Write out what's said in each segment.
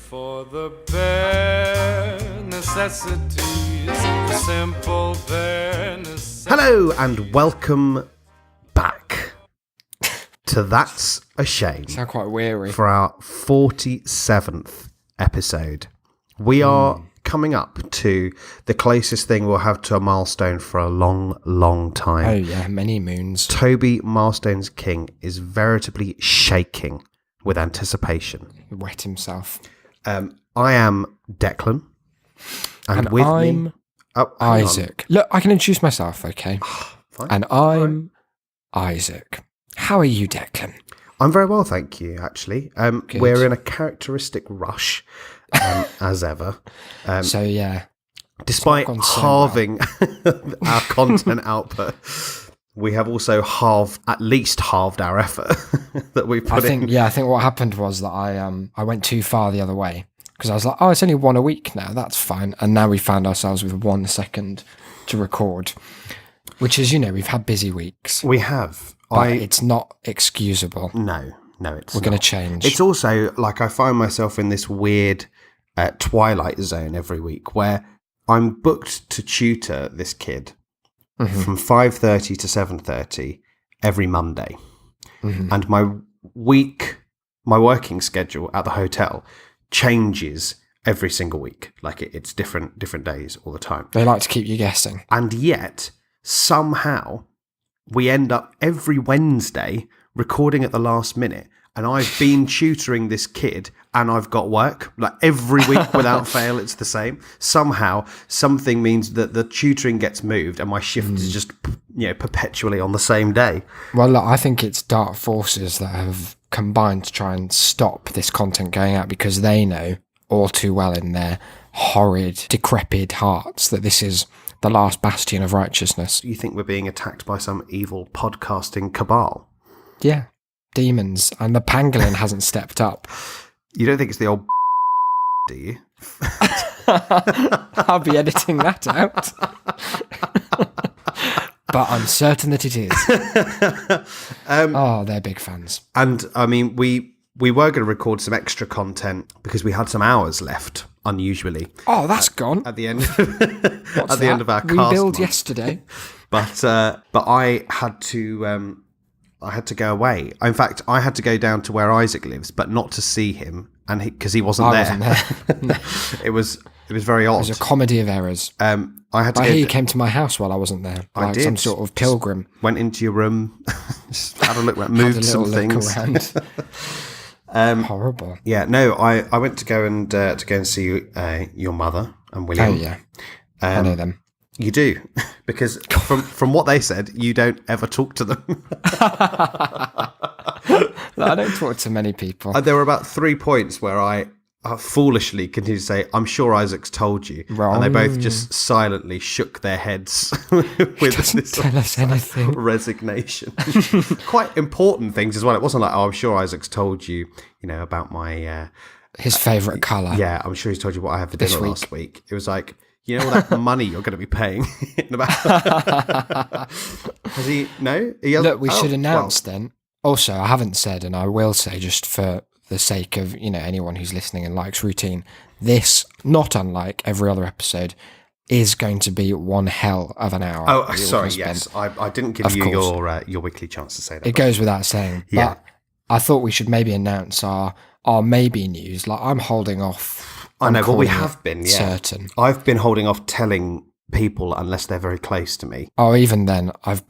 For the bare necessities, the simple bare necessities. Hello and welcome back to That's a Shame. Sound quite weary. For our 47th episode. We are coming up to the closest thing we'll have to a milestone for a long, long time. Oh yeah, many moons. Toby Milestones King is veritably shaking with anticipation. He wet himself. I am Declan. And with I'm me... Oh, hang on. Isaac. Look, I can introduce myself, okay? Fine. And I'm Isaac. How are you, Declan? I'm very well, thank you, actually. Good. We're in a characteristic rush, as ever. So yeah, Despite gone so halving our content output, we have also at least halved our effort that we put in. I think what happened was that I went too far the other way because I was like, oh, it's only one a week now, that's fine. And now we found ourselves with 1 second to record, which is, we've had busy weeks. We have. But it's not excusable. No, it's We're going to change. It's also like I find myself in this weird twilight zone every week where I'm booked to tutor this kid from 5:30 to 7:30 every Monday. And my working schedule at the hotel changes every single week. Like it's different days all the time. They like to keep you guessing. And yet, somehow, we end up every Wednesday recording at the last minute. And I've been tutoring this kid and I've got work. Like every week without fail, it's the same. Somehow, something means that the tutoring gets moved and my shift is just, perpetually on the same day. Well, look, I think it's dark forces that have combined to try and stop this content going out because they know all too well in their horrid, decrepit hearts that this is the last bastion of righteousness. You think we're being attacked by some evil podcasting cabal? Yeah. Demons. And the pangolin hasn't stepped up. You don't think it's the old do you? I'll be editing that out. But I'm certain that it is. They're big fans. And I mean, we were going to record some extra content because we had some hours left, unusually. Oh, that's gone. At the end, at the end of our cast rebuild month. yesterday. But I had to go away. In fact, I had to go down to where Isaac lives, but not to see him, and because he wasn't there. Wasn't there. It was very odd. It was a comedy of errors. I had to. I hear you came to my house while I wasn't there. I did. Some sort of pilgrim. Just went into your room, just had a look, moved some things. Look around. Horrible. Yeah, no, I went to go and see your mother and William. Oh yeah, I know them. You do, because from what they said, you don't ever talk to them. I don't talk to many people. There were about 3 points where I foolishly continued to say, "I'm sure Isaac's told you," Wrong. And they both just silently shook their heads with this Tell us anything. resignation. Quite important things as well. It wasn't like, "Oh, I'm sure Isaac's told you, about my his favourite colour." Yeah, I'm sure he's told you what I had for This dinner week. last week. It was like, all that money you're going to be paying in about. Has he? No. Look, we should announce then. Also, I haven't said, and I will say, just for the sake of anyone who's listening and likes routine, this, not unlike every other episode, is going to be one hell of an hour. Oh, sorry. Yes, I didn't give you your weekly chance to say that. It goes without saying. Yeah. But I thought we should maybe announce our maybe news. Like I'm holding off. I know, but we calling have it been. Yeah. Certain. I've been holding off telling people unless they're very close to me. Oh, even then, I've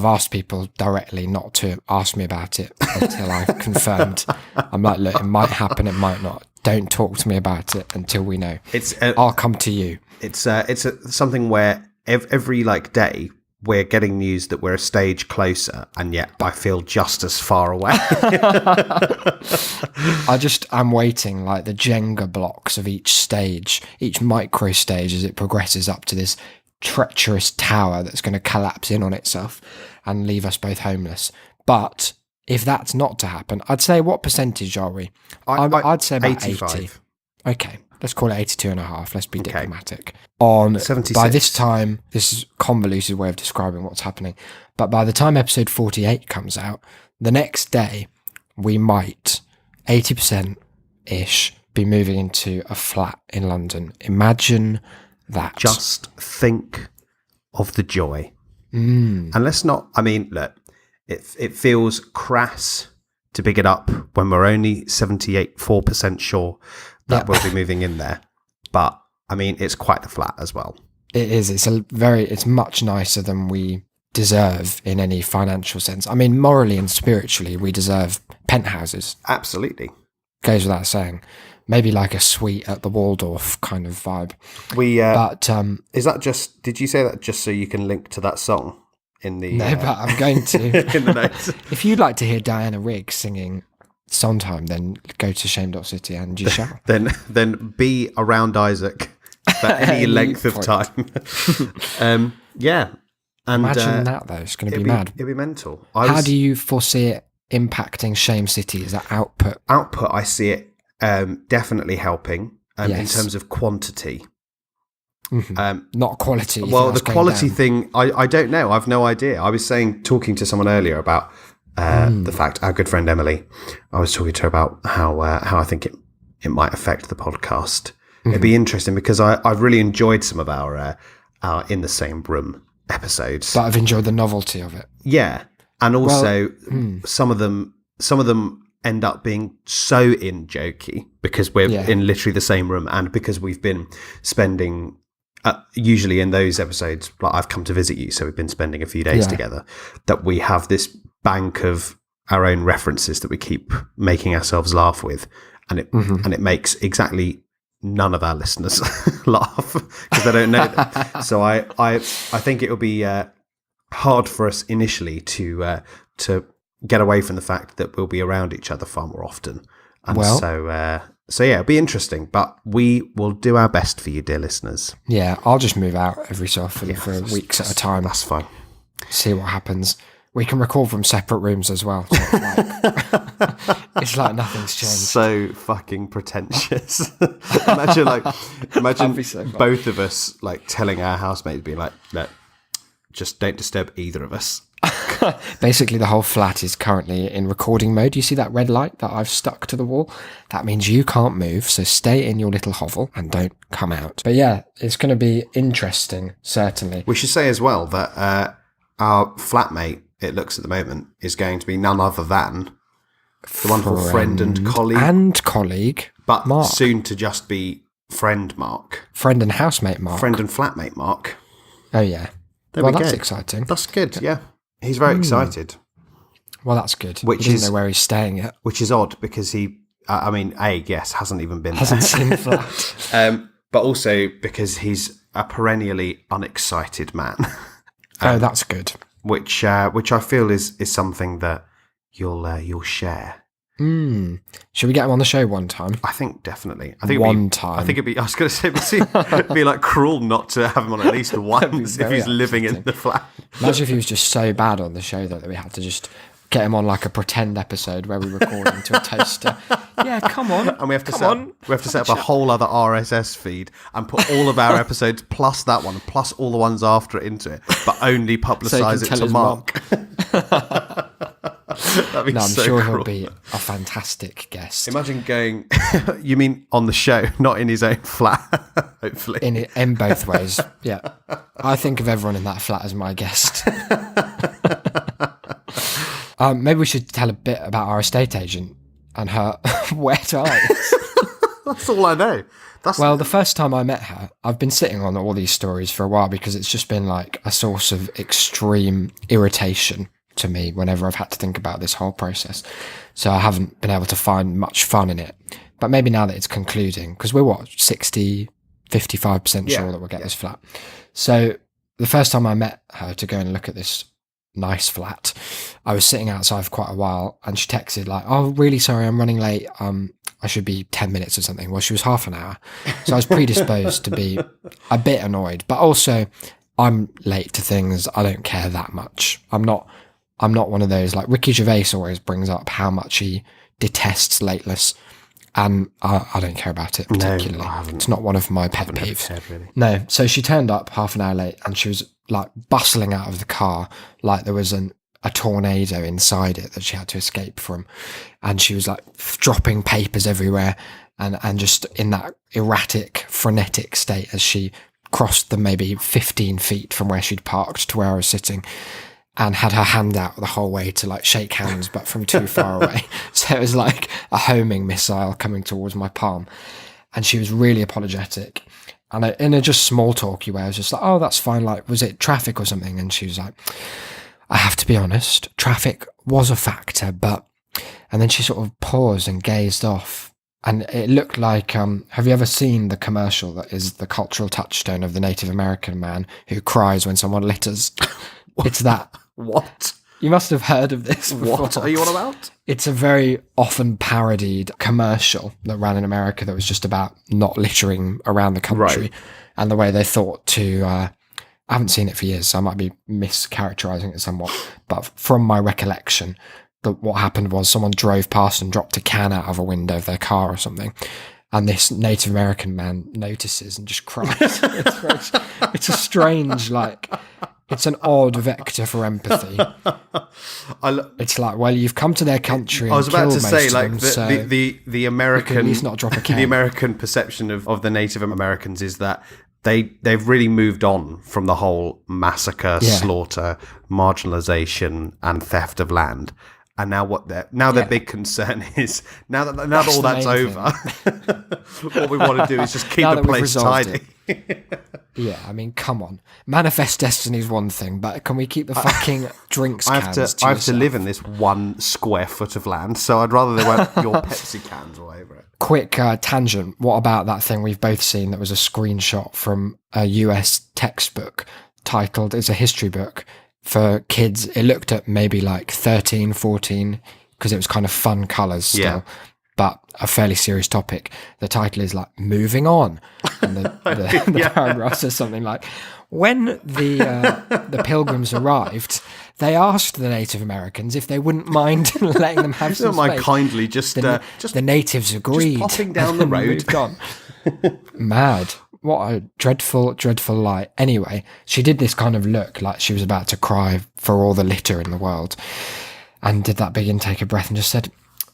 asked people directly not to ask me about it until I've confirmed. I'm like, look, it might happen, it might not. Don't talk to me about it until we know. I'll come to you. It's something where every day we're getting news that we're a stage closer, and yet I feel just as far away. I'm waiting like the Jenga blocks of each stage, each micro stage as it progresses up to this treacherous tower that's going to collapse in on itself and leave us both homeless. But if that's not to happen, I'd say, what percentage are we? I'd say about 85. 80. Okay. Let's call it 82.5. Let's be diplomatic. On 76. By this time, this is a convoluted way of describing what's happening, but by the time episode 48 comes out, the next day, we might, 80%-ish, be moving into a flat in London. Imagine that. Just think of the joy. And let's not, I mean, look, it feels crass to big it up when we're only 4% sure that we'll be moving in there. But I mean, it's quite the flat as well. It is. It's much nicer than we deserve in any financial sense. I mean, morally and spiritually, we deserve penthouses. Absolutely. Goes without saying. Maybe like a suite at the Waldorf kind of vibe. But is that just? Did you say that just so you can link to that song in the? No, but I'm going to. In the notes. If you'd like to hear Diana Rigg singing Sondheim, then go to shame.city and you shall. Then be around Isaac for any length of time. Yeah. And, imagine that though. It's going to be mad. It'd be mental. How do you foresee it impacting Shame City? Is that output? Output, I see it definitely helping in Yes. terms of quantity. Not quality. Well, the quality thing, I don't know. I've no idea. I was talking to someone earlier about the fact, our good friend Emily, I was talking to her about how I think it might affect the podcast. It'd be interesting because I've really enjoyed some of our In the Same Room episodes. But I've enjoyed the novelty of it. Yeah. And also some of them end up being so in jokey because we're in literally the same room, and because we've been spending usually in those episodes, like I've come to visit you, so we've been spending a few days together, that we have this bank of our own references that we keep making ourselves laugh with, and it makes exactly none of our listeners laugh because they don't know them. So I think it will be hard for us initially to get away from the fact that we'll be around each other far more often. And so yeah, it'll be interesting, but we will do our best for you, dear listeners. Yeah, I'll just move out every so often for weeks at a time. That's fine. See what happens. We can record from separate rooms as well. So it's like nothing's changed. So fucking pretentious. Imagine so both of us like telling our housemates, being like, "No, just don't disturb either of us." Basically, the whole flat is currently in recording mode. You see that red light that I've stuck to the wall? That means you can't move, so stay in your little hovel and don't come out. But yeah, it's going to be interesting, certainly. We should say as well that our flatmate, it looks at the moment, is going to be none other than the wonderful friend and colleague. And colleague, but Mark. Soon to just be friend Mark. Friend and housemate Mark. Friend and flatmate Mark. Oh, yeah. There well, we that's go. exciting. That's good, yeah. He's very excited. Well, that's good. Which he is doesn't know where he's staying yet. Which is odd because he, hasn't even been Hasn't there. seen the flat. But also because he's a perennially unexcited man. Oh, that's good. Which I feel is something that you'll share. Should we get him on the show one time? I think definitely. I think one time. I think it'd be. I was going to say, it'd be like cruel not to have him on at least once if he's living in the flat. Imagine if he was just so bad on the show that we had to just get him on like a pretend episode where we record into a toaster. Yeah, come on. And we have to set up a whole other RSS feed and put all of our episodes plus that one plus all the ones after it into it, but only publicise it to Mark. That'd be I'm so sure cruel. he'll be a fantastic guest. Imagine going. You mean on the show, not in his own flat? Hopefully, in both ways. Yeah, I think of everyone in that flat as my guest. Maybe we should tell a bit about our estate agent and her wet eyes. That's all I know. Well, the first time I met her, I've been sitting on all these stories for a while because it's just been like a source of extreme irritation to me whenever I've had to think about this whole process. So I haven't been able to find much fun in it. But maybe now that it's concluding, because we're 55% sure that we'll get this flat. So the first time I met her to go and look at this nice flat, I was sitting outside for quite a while and she texted like, "Oh, really sorry, I'm running late. I should be 10 minutes or something." Well, she was half an hour. So I was predisposed to be a bit annoyed, but also I'm late to things. I don't care that much. I'm not one of those, like Ricky Gervais always brings up how much he detests lateness, and I don't care about it particularly. No, it's not one of my pet peeves. Really. No, so she turned up half an hour late and she was like bustling out of the car like there was a tornado inside it that she had to escape from, and she was like dropping papers everywhere, and just in that erratic, frenetic state as she crossed the maybe 15 feet from where she'd parked to where I was sitting, and had her hand out the whole way to like shake hands, but from too far away. So it was like a homing missile coming towards my palm. And she was really apologetic. And in a just small talky way, I was just like, oh, that's fine. Like, was it traffic or something? And she was like, I have to be honest, traffic was a factor, but... And then she sort of paused and gazed off. And it looked like, have you ever seen the commercial that is the cultural touchstone of the Native American man who cries when someone litters? It's that. What? You must have heard of this before. What are you on about? It's a very often parodied commercial that ran in America that was just about not littering around the country, Right. and the way they thought to... I haven't seen it for years, so I might be mischaracterizing it somewhat. But from my recollection, what happened was someone drove past and dropped a can out of a window of their car or something. And this Native American man notices and just cries. It's a strange, like... It's an odd vector for empathy. It's like, well, you've come to their country. I was and about killed to most say, of like them, so the American, at least not drop a can. the American perception of the Native Americans is that they've really moved on from the whole massacre, Yeah. slaughter, marginalization, and theft of land. And now their big concern is now that all the that's main over, what we want to do is just keep Now the that we've place resolved tidy. yeah, I mean, come on. Manifest destiny is one thing, but can we keep the fucking drinks I cans have to yourself? live in this 1 square foot of land, so I'd rather they weren't your Pepsi cans all over it. Quick tangent. What about that thing we've both seen that was a screenshot from a US textbook titled, it's a history book for kids. It looked at maybe like 13, 14, because it was kind of fun colours still, Yeah. but a fairly serious topic. The title is like, Moving On. And the paragraph says something like, when the pilgrims arrived, they asked the Native Americans if they wouldn't mind letting them have some Don't mind space. kindly just The natives agreed. popping down the and road. moved on. Mad. What a dreadful, dreadful lie. Anyway, she did this kind of look like she was about to cry for all the litter in the world, and did that big intake of breath and just said,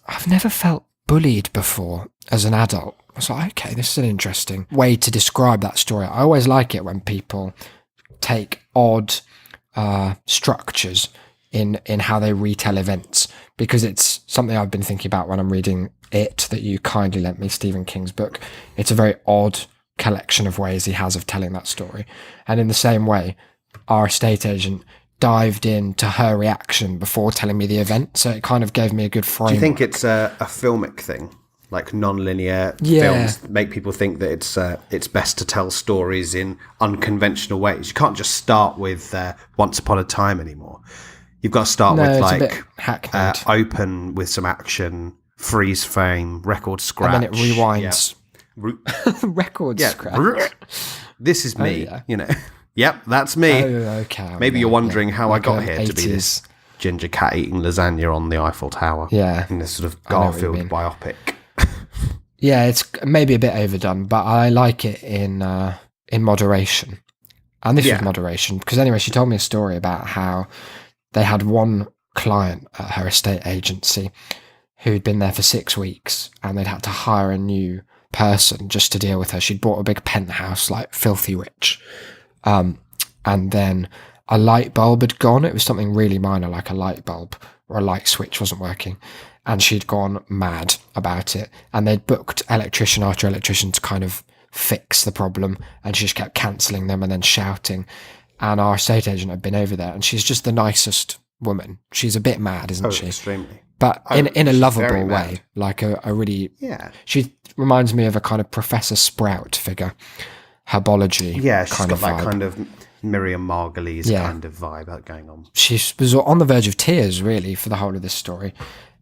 I've never felt bullied before as an adult. I was like, okay, this is an interesting way to describe that story. I always like it when people take odd structures in how they retell events, because it's something I've been thinking about when I'm reading It, that you kindly lent me, Stephen King's book. It's a very odd collection of ways he has of telling that story. And in the same way, our estate agent dived into her reaction before telling me the event, so it kind of gave me a good framework. Do you think it's a filmic thing? Like non-linear Yeah. films make people think that it's best to tell stories in unconventional ways. You can't just start with Once Upon a Time anymore. You've got to start with it's a bit like hackneyed. open with some action, freeze frame, record scratch, And then it rewinds. Yeah. Record Yeah. scratch. This is me. yeah. You know. Yep, that's me. Oh, okay. Maybe you're wondering how Like I got an here to be this ginger cat eating lasagna on the Eiffel Tower. Yeah. In this sort of I know what you Garfield mean. biopic. Yeah, it's maybe a bit overdone, but I like it in moderation. And this Yeah. was moderation, because anyway, she told me a story about how they had one client at her estate agency who'd been there for 6 weeks, and they'd had to hire a new person just to deal with her. She'd bought a big penthouse, like filthy rich. And then a light bulb had gone. It was something really minor, like a light bulb or a light switch wasn't working. And she'd gone mad about it. And they'd booked electrician after electrician to kind of fix the problem. And she just kept cancelling them and then shouting. And our estate agent had been over there, and she's just the nicest woman. She's a bit mad, isn't she? Extremely. But in a she's very lovable mad. way, like a really... Yeah. She reminds me of a kind of Professor Sprout figure. Herbology Yeah, she's kind got of that vibe. kind of Miriam Margolyes Yeah. kind of vibe going on. She was on the verge of tears, really, for the whole of this story.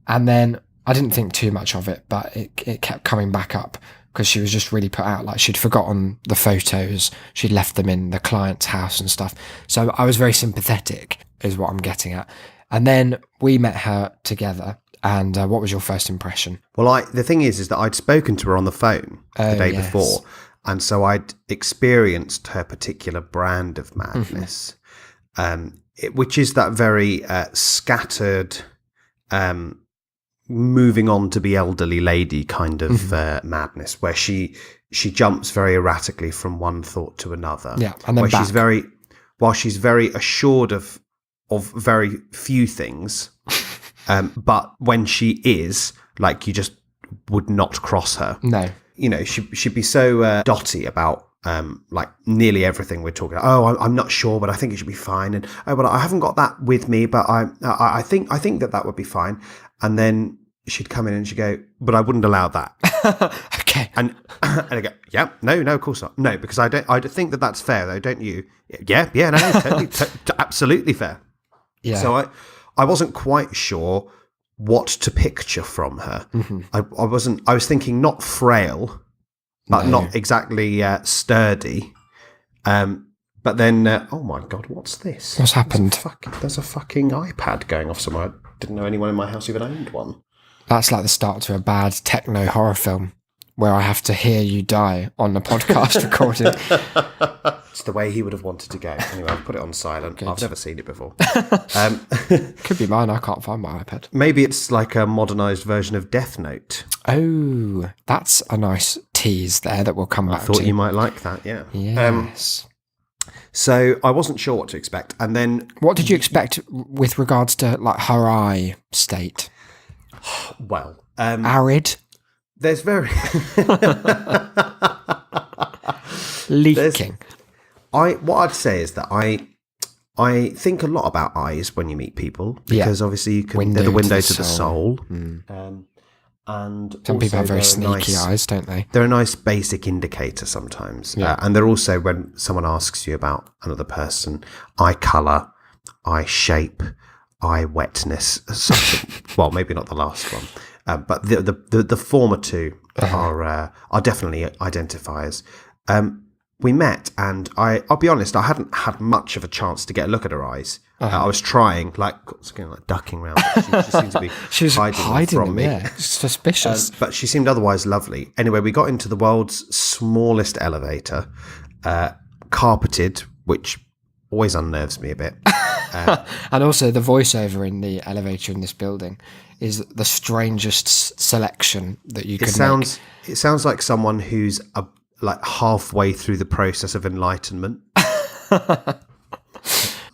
And then I didn't think too much of it, but it kept coming back up because she was just really put out. Like, she'd forgotten the photos. She'd left them in the client's house and stuff. So I was very sympathetic, is what I'm getting at. And then we met her together. And what was your first impression? Well, the thing is that I'd spoken to her on the phone the Oh, day yes. before, and so I'd experienced her particular brand of madness, which is that very scattered, moving on to be elderly lady kind of madness, where she jumps very erratically from one thought to another. Yeah, and then where back. while she's very assured of very few things, but when she is, like, you just would not cross her. No. You know, she'd be so dotty about like nearly everything we're talking about. Oh, I'm not sure, but I think it should be fine. And oh, but I haven't got that with me, but I think that would be fine. And then she'd come in and she'd go, but I wouldn't allow that. Okay. And I go, yeah, no, of course not. No, because I think that's fair though, don't you? Yeah, no, totally, absolutely fair. Yeah. So I wasn't quite sure what to picture from her. I was thinking not frail, but not exactly sturdy. But then, oh my God, what's this? What's happened? There's a fucking iPad going off somewhere. I didn't know anyone in my house even owned one. That's like the start to a bad techno horror film where I have to hear you die on the podcast recording. It's the way he would have wanted to go. Anyway, I've put it on silent. Good. I've never seen it before. Could be mine. I can't find my iPad. Maybe it's like a modernised version of Death Note. Oh, that's a nice tease there that we'll come back I thought to. you might like that, yeah. Yes. So I wasn't sure what to expect. And then, What did you expect with regards to like her eye state? well, Arid? there's very... Leaking? What I'd say is that I think a lot about eyes when you meet people, because obviously they're the window to the soul. And Some people also have very they're sneaky eyes, don't they? They're a nice basic indicator sometimes. And they're also, when someone asks you about another person, eye colour, eye shape, eye wetness, well, maybe not the last one, but the former two are definitely identifiers. We met, and I'll be honest, I hadn't had much of a chance to get a look at her eyes. I was trying, like ducking around. She seemed to be She was hiding from them, me. yeah. Suspicious. But she seemed otherwise lovely. Anyway, we got into the world's smallest elevator, carpeted, which always unnerves me a bit. And also the voiceover in the elevator in this building is the strangest selection that you could make. It sounds like someone who's like halfway through the process of enlightenment.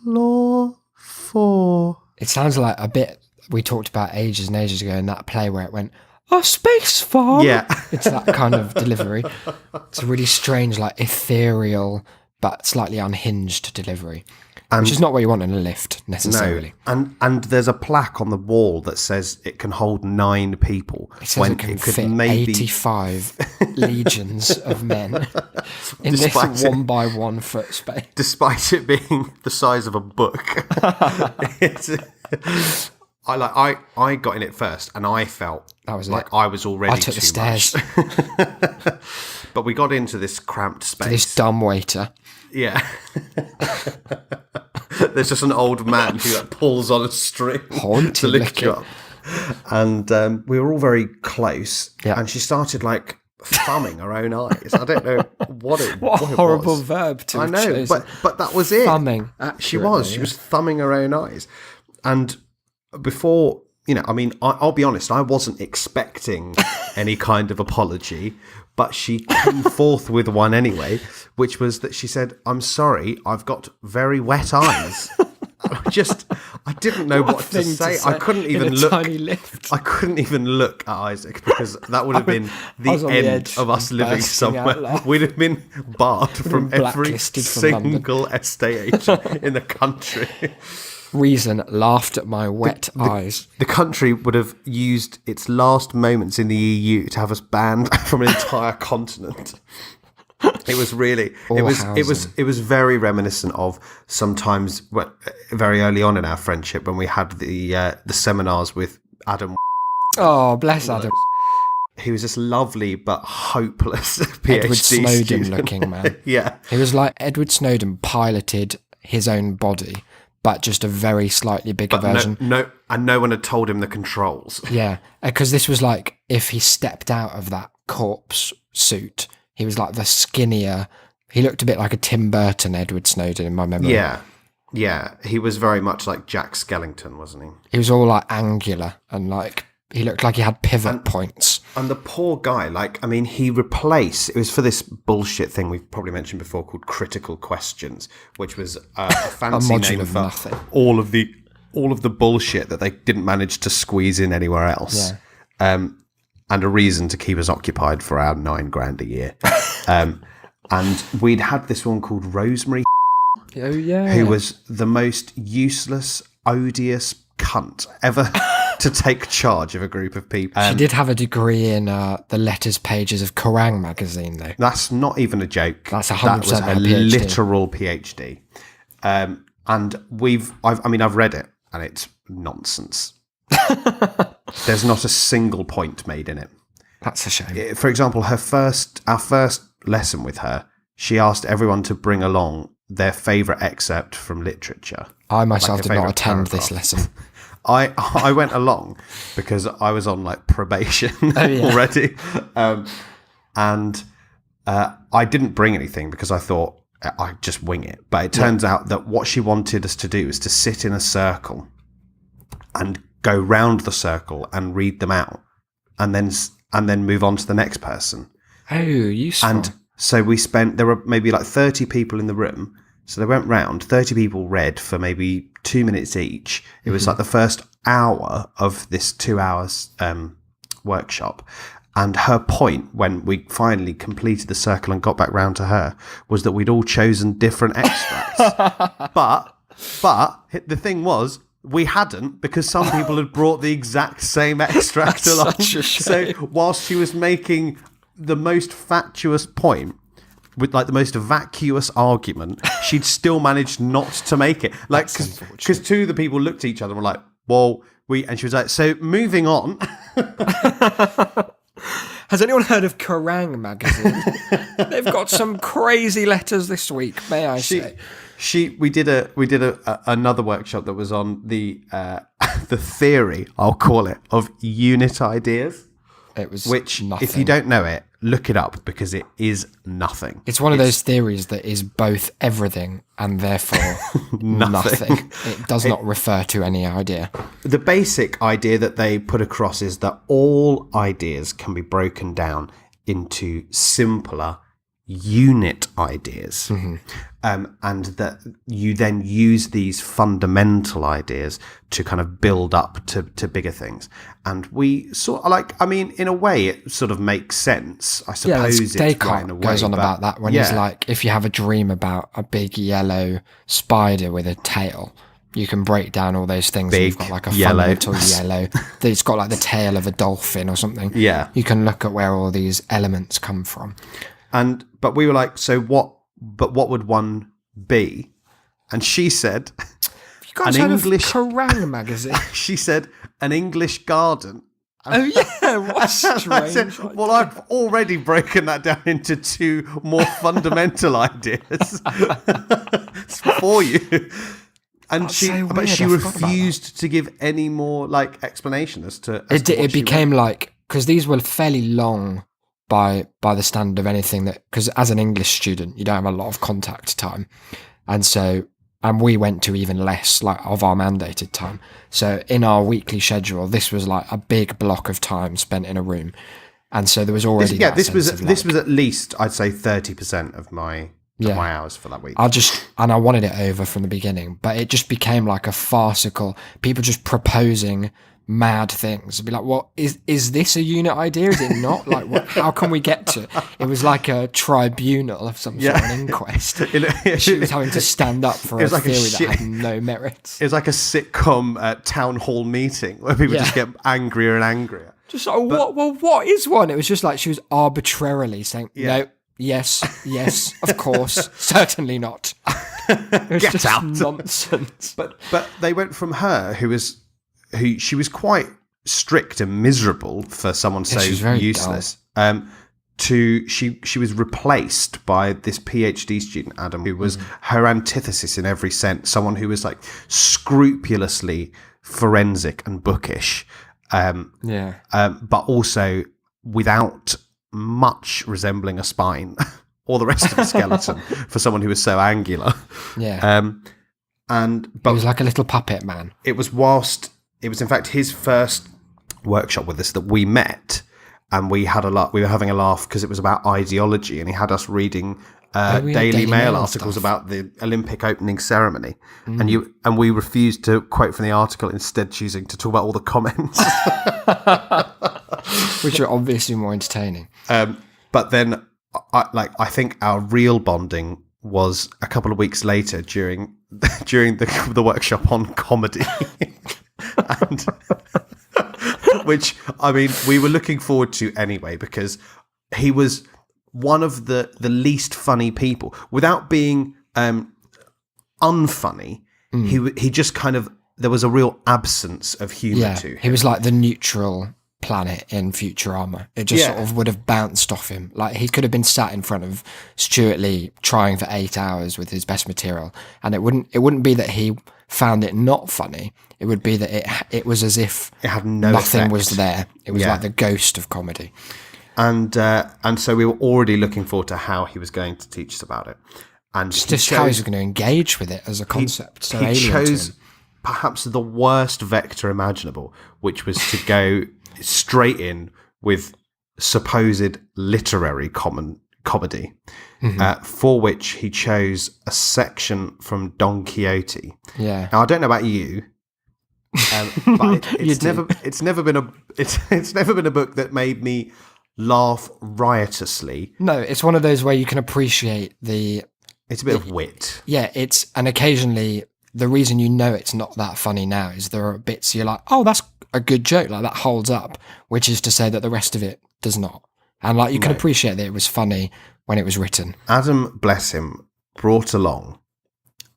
Law 4. It sounds like a bit we talked about ages and ages ago in that play where it went, "A space farm." Yeah. It's that kind of delivery. It's a really strange, like ethereal but slightly unhinged delivery, which is not what you want in a lift necessarily. No, and there's a plaque on the wall that says it can hold 9 people. It says it can fit 85 legions of men in this Despite it- 1 by 1 foot space. despite it being the size of a book. I got in it first, and I felt That was like it. I was already I took the too stairs much. But we got into this cramped space. this dumb waiter. Yeah. There's just an old man who like, pulls on a string Haunted to lift you looking. up. And we were all very close. Yeah. And she started like thumbing her own eyes. I don't know what it What a it horrible was. verb to I have know, chosen. but that was it. Thumbing. She was thumbing her own eyes. And before, I mean, I'll be honest, I wasn't expecting any kind of apology, but she came forth with one anyway, which was that she said, "I'm sorry, I've got very wet eyes." I didn't know what to say. I couldn't in even a look. tiny lift. I couldn't even look at Isaac because that would have been the was on the end edge of us of living bursting out somewhere. laughing. We'd have been barred from been every blacklisted from London. single estate agent in the country. Reason laughed at my wet eyes. The country would have used its last moments in the EU to have us banned from an entire continent. It was really, it was very reminiscent of sometimes very early on in our friendship when we had the seminars with Adam. Oh, bless Adam. He was this lovely but hopeless PhD Edward Snowden student. looking man. Yeah. He was like Edward Snowden piloted his own body, but just a very slightly bigger version. And no one had told him the controls. Yeah, because this was like if he stepped out of that corpse suit, he was like the skinnier. He looked a bit like a Tim Burton Edward Snowden in my memory. Yeah. He was very much like Jack Skellington, wasn't he? He was all like angular and like he looked like he had pivot points. And the poor guy, like, I mean, he replaced, it was for this bullshit thing we've probably mentioned before called Critical Questions, which was a fancy module name of for nothing. all of the bullshit that they didn't manage to squeeze in anywhere else. Yeah. And a reason to keep us occupied for our $9,000 a year. And we'd had this one called Rosemary, Oh, yeah. who was the most useless, odious cunt ever to take charge of a group of people. She did have a degree in the letters pages of Kerrang magazine, though. That's not even a joke. That's 100% That was her a PhD. literal PhD. And I've read it, and it's nonsense. There's not a single point made in it. That's a shame. For example, our first lesson with her, she asked everyone to bring along their favourite excerpt from literature. I myself like a did not favourite attend this paragraph. lesson. I went along because I was on like probation already, and I didn't bring anything because I thought I'd just wing it. But it turns out that what she wanted us to do is to sit in a circle and go round the circle and read them out, and then move on to the next person. Oh, useful. And so there were maybe like 30 people in the room. So they went round, 30 people read for maybe 2 minutes each. It was like the first hour of this 2 hours workshop. And her point, when we finally completed the circle and got back round to her, was that we'd all chosen different extracts. But the thing was, we hadn't, because some people had brought the exact same extract That's along. such a shame. So whilst she was making the most fatuous point, with like the most vacuous argument, she'd still managed not to make it. Like, because two of the people looked at each other and were like, well, and she was like, so moving on. Has anyone heard of Kerrang magazine? They've got some crazy letters this week, may I say. We did another workshop that was on the theory, I'll call it, of unit ideas. It was which, nothing. if you don't know it, look it up because it is nothing. It's one of those theories that is both everything and therefore nothing. It does not refer to any idea. The basic idea that they put across is that all ideas can be broken down into simpler unit ideas. And that you then use these fundamental ideas to kind of build up to bigger things. And we sort of like, I mean, in a way, it sort of makes sense. I suppose it's right in a Descartes way. goes on but about that when he's like, if you have a dream about a big yellow spider with a tail, you can break down all those things. Big, You've got like a yellow. fundamental yellow. It's got like the tail of a dolphin or something. Yeah. You can look at where all these elements come from. But we were like, so what? But what would one be? And she said, You guys An heard English- of Kerrang magazine? she said, an English garden. Oh yeah, what I strange. said, well, I've already broken that down into two more fundamental ideas for you. And That's so but weird, she I forgot about refused to give any more like explanation as to. It became like, because these were fairly long by the standard of anything that, because as an English student you don't have a lot of contact time, and we went to even less like of our mandated time. So in our weekly schedule, this was like a big block of time spent in a room, and so there was already this was at least, I'd say, 30% of my hours for that week. I wanted it over from the beginning, but it just became like a farcical, people just proposing mad things. It'd be like, what is this a unit idea? Is it not? Like, how can we get to it? It was like a tribunal of some sort, an inquest. She was having to stand up for a like theory that had no merit. It was like a sitcom town hall meeting where people just get angrier and angrier. Just like, what is one? It was just like she was arbitrarily saying, no, yes, of course, certainly not. It was Get just out. nonsense. But they went from her, who she was quite strict and miserable for someone so she was very useless. To she was replaced by this PhD student, Adam, who was her antithesis in every sense. Someone who was like scrupulously forensic and bookish, but also without much resembling a spine or the rest of a skeleton for someone who was so angular. Yeah. But he was like a little puppet man. it was in fact his first workshop with us that we met, and we had a lot. We were having a laugh because it was about ideology, and he had us reading Daily Mail articles about the Olympic opening ceremony, and we refused to quote from the article, instead choosing to talk about all the comments, which are obviously more entertaining. But then, I think our real bonding was a couple of weeks later during the workshop on comedy, and which, I mean, we were looking forward to anyway, because he was one of the least funny people without being unfunny. He just kind of, there was a real absence of humor to him. He was like the neutral planet in Futurama. It just sort of would have bounced off him. Like, he could have been sat in front of Stuart Lee trying for 8 hours with his best material, and it wouldn't be that he found it not funny. It would be that it was as if it had no nothing effect. was there. It was like the ghost of comedy. And so we were already looking forward to how he was going to teach us about it. And Just how he's going to engage with it as a concept. He chose perhaps the worst vector imaginable, which was to go straight in with supposed literary comedy, for which he chose a section from Don Quixote. Yeah. Now, I don't know about you, but it's never been a book that made me laugh riotously. No, it's one of those where you can appreciate it's a bit of wit. Yeah, and occasionally the reason you know it's not that funny now is there are bits you're like, oh, that's a good joke, like that holds up, which is to say that the rest of it does not. And like, you can appreciate that it was funny when it was written. Adam, bless him, brought along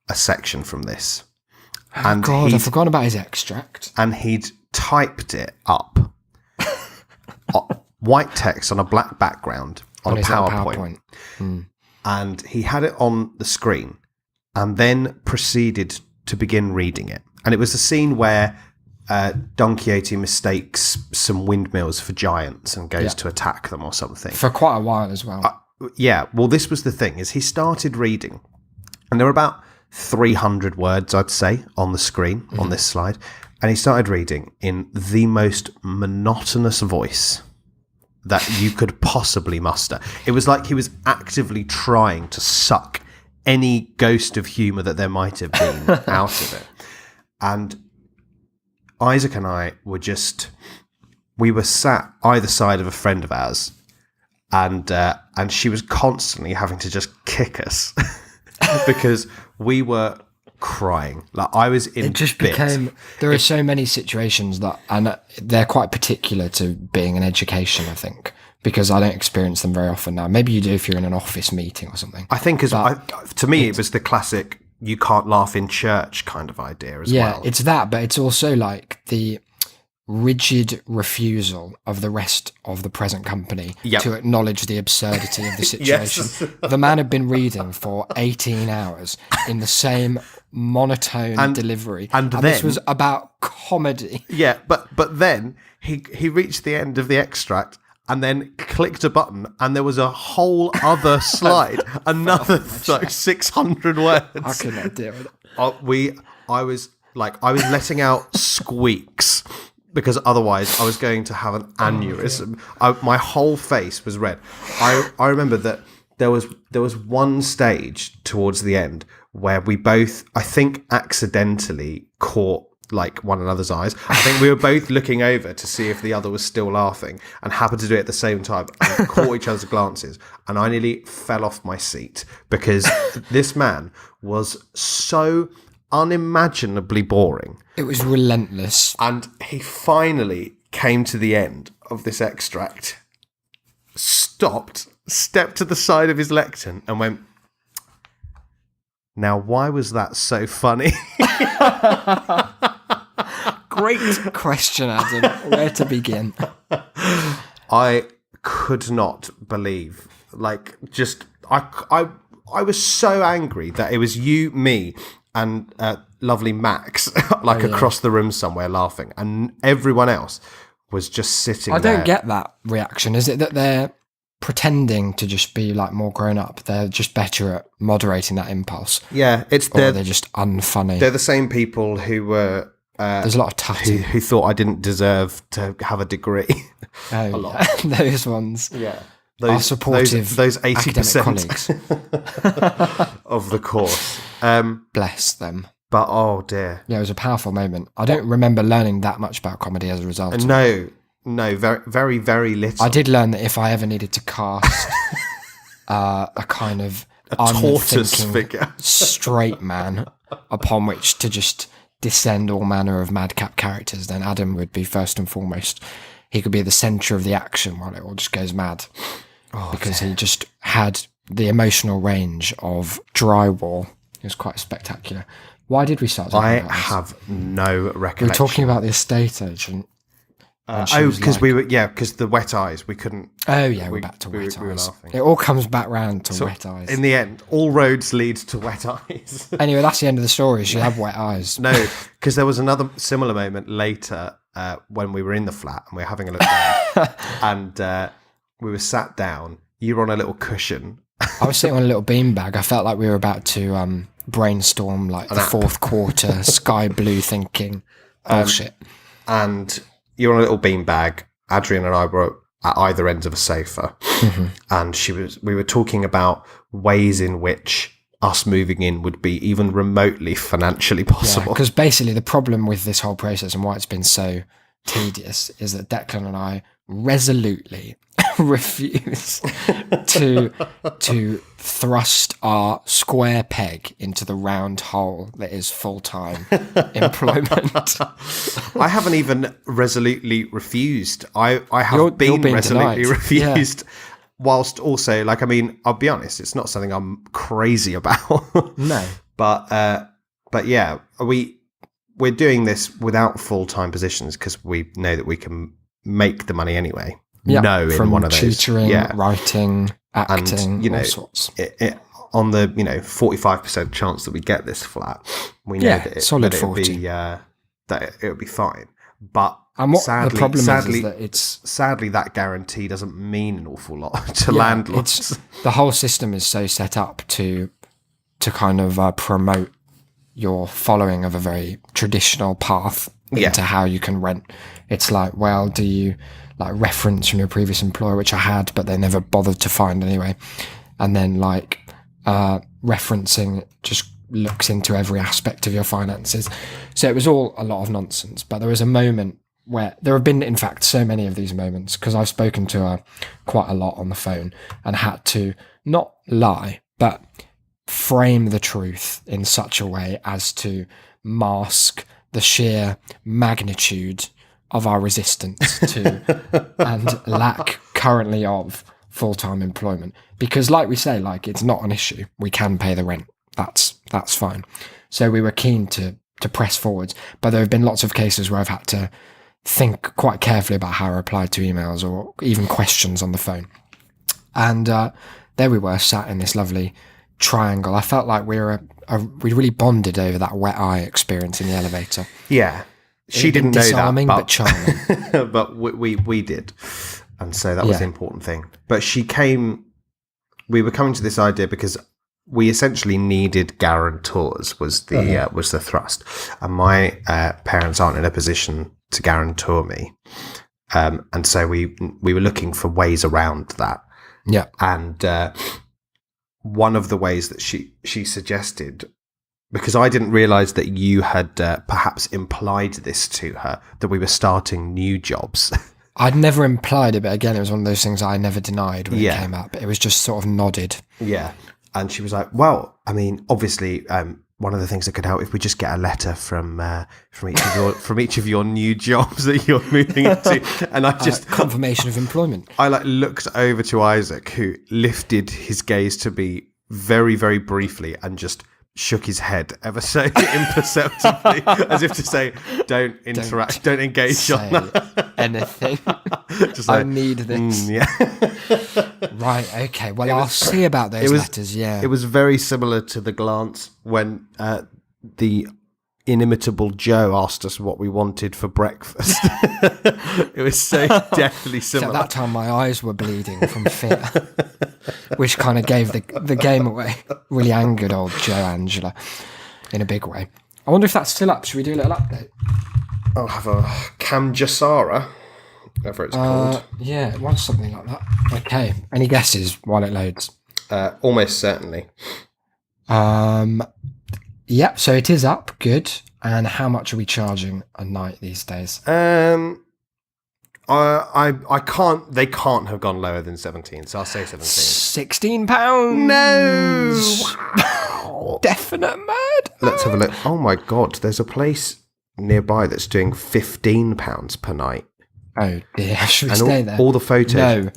a section from this. Oh, God, I've forgotten about his extract. And he'd typed it up. White text on a black background on a PowerPoint. And he had it on the screen and then proceeded to begin reading it. And it was a scene where Don Quixote mistakes some windmills for giants and goes to attack them or something. For quite a while as well. Well, this was the thing, is he started reading, and there were about 300 words, I'd say, on the screen, on this slide. And he started reading in the most monotonous voice that you could possibly muster. It was like he was actively trying to suck any ghost of humour that there might have been out of it. And Isaac and I we were sat either side of a friend of ours, and she was constantly having to just kick us because we were crying. Like, I was in It just bits. there are so many situations that, and they're quite particular to being an education, I think, because I don't experience them very often now. Maybe you do if you're in an office meeting or something. I think to me it was the classic you can't laugh in church kind of idea as well. Yeah, it's that, but it's also like the rigid refusal of the rest of the present company to acknowledge the absurdity of the situation. The man had been reading for 18 hours in the same monotone delivery, and then, this was about comedy. Yeah, but then he reached the end of the extract and then clicked a button, and there was a whole other slide, another 600 words. I could not deal with it. I was letting out squeaks, because otherwise I was going to have an aneurysm. My whole face was red. I remember that there was one stage towards the end where we both, I think, accidentally caught like one another's eyes. I think we were both looking over to see if the other was still laughing, and happened to do it at the same time, and caught each other's glances, and I nearly fell off my seat because this man was so unimaginably boring. It was relentless. And he finally came to the end of this extract, stopped, stepped to the side of his lectern and went, "Now, why was that so funny?" Great question, Adam. Where to begin? I could not believe, I was so angry that it was you, me, and lovely Max, across the room somewhere laughing, and everyone else was just sitting there. I don't get that reaction. Is it that they're pretending to just be like more grown up? They're just better at moderating that impulse. Yeah, they're just unfunny. They're the same people who were There's a lot of tutting. who thought I didn't deserve to have a degree. Oh, yeah. Those ones. Yeah. Our supportive those academic 80% colleagues. of the course. Bless them. But oh dear. Yeah, it was a powerful moment. I don't remember learning that much about comedy as a result. No, very, very, very little. I did learn that if I ever needed to cast a kind of tortoise unthinking figure. straight man upon which to just descend all manner of madcap characters, then Adam would be first and foremost. He could be the centre of the action while it all just goes mad. Because he just had the emotional range of drywall. It was quite spectacular. Why did we start talking I about this? have no We were recollection. talking about the estate agent. and she was Because like- because the wet eyes, we couldn't. Oh yeah, we're we- back to we wet were eyes. laughing. It all comes back round to So, wet eyes. In the end, all roads lead to wet eyes. Anyway, that's the end of the story. She had wet eyes. No, because there was another similar moment later when we were in the flat and we were having a look down, and we were sat down. You were on a little cushion. I was sitting on a little beanbag. I felt like we were about to brainstorm like the app. fourth quarter sky blue thinking bullshit. And you were on a little beanbag. Adrian and I were at either ends of a sofa, and we were talking about ways in which us moving in would be even remotely financially possible. Because basically the problem with this whole process and why it's been so tedious is that Declan and I resolutely refuse to thrust our square peg into the round hole that is full-time employment. I haven't even resolutely refused. I have You're been being resolutely denied. refused. Whilst also, like, I mean, I'll be honest, it's not something I'm crazy about. No. But yeah, we're doing this without full-time positions because we know that we can make the money anyway. Yeah, No, in from one of those. tutoring, Yeah. writing, acting, you know, all sorts. On the 45% chance that we get this flat, we know Yeah, that solid that it'll 40. be that it'll be fine. But And what sadly, the problem sadly, is that it's sadly that guarantee doesn't mean an awful lot to yeah, landlords. it's- the whole system is so set up to kind of promote your following of a very traditional path Yeah. into how you can rent. It's like, well, do you like reference from your previous employer, which I had, but they never bothered to find anyway. And then like referencing just looks into every aspect of your finances. So it was all a lot of nonsense. But there was a moment where there have been, in fact, so many of these moments because I've spoken to her quite a lot on the phone and had to not lie, but frame the truth in such a way as to mask the sheer magnitude of our resistance to and lack currently of full-time employment. Because like we say, like it's not an issue. We can pay the rent. That's fine. So we were keen to press forwards. But there have been lots of cases where I've had to think quite carefully about how I replied to emails or even questions on the phone. And there we were, sat in this lovely triangle. I felt like we really bonded over that wet eye experience in the elevator. Yeah, It she had been didn't know disarming, that, but charming. but we did, and so that was Yeah. the important thing. But she came. We were coming to this idea because we essentially needed guarantors. Was the thrust, and my parents aren't in a position to guarantor me, and so we were looking for ways around that. Yeah. And one of the ways that she suggested, because I didn't realise that you had perhaps implied this to her, that we were starting new jobs. I'd never implied it, but again, it was one of those things I never denied when Yeah. it came up. It was just sort of nodded. Yeah. And she was like, well, I mean, obviously, one of the things that could help if we just get a letter from each of your new jobs that you're moving into. And I just Confirmation of employment. I looked over to Isaac, who lifted his gaze to me very, very briefly and just shook his head ever so imperceptibly, as if to say, don't interact, don't engage on Say that. anything. Just I like, need this. yeah. Right, okay. Well, I'll see about those letters, yeah. It was very similar to the glance when the inimitable Joe asked us what we wanted for breakfast. It was so deathly So similar. at that time, my eyes were bleeding from fear, which kind of gave the game away. Really angered old Joe Angela in a big way. I wonder if that's still up. Should we do a little update? I'll have a Kamjasara, whatever it's called. Yeah, it was something like that. Okay. Any guesses while it loads? Almost certainly. Yep, so it is up. Good. And how much are we charging a night these days? I can't. They can't have gone lower than 17. So I'll say 17. £16. No. Wow. Definite murder. Let's have a look. Oh my god, there's a place nearby that's doing £15 per night. Oh dear. Should we And stay there? all the photos. No.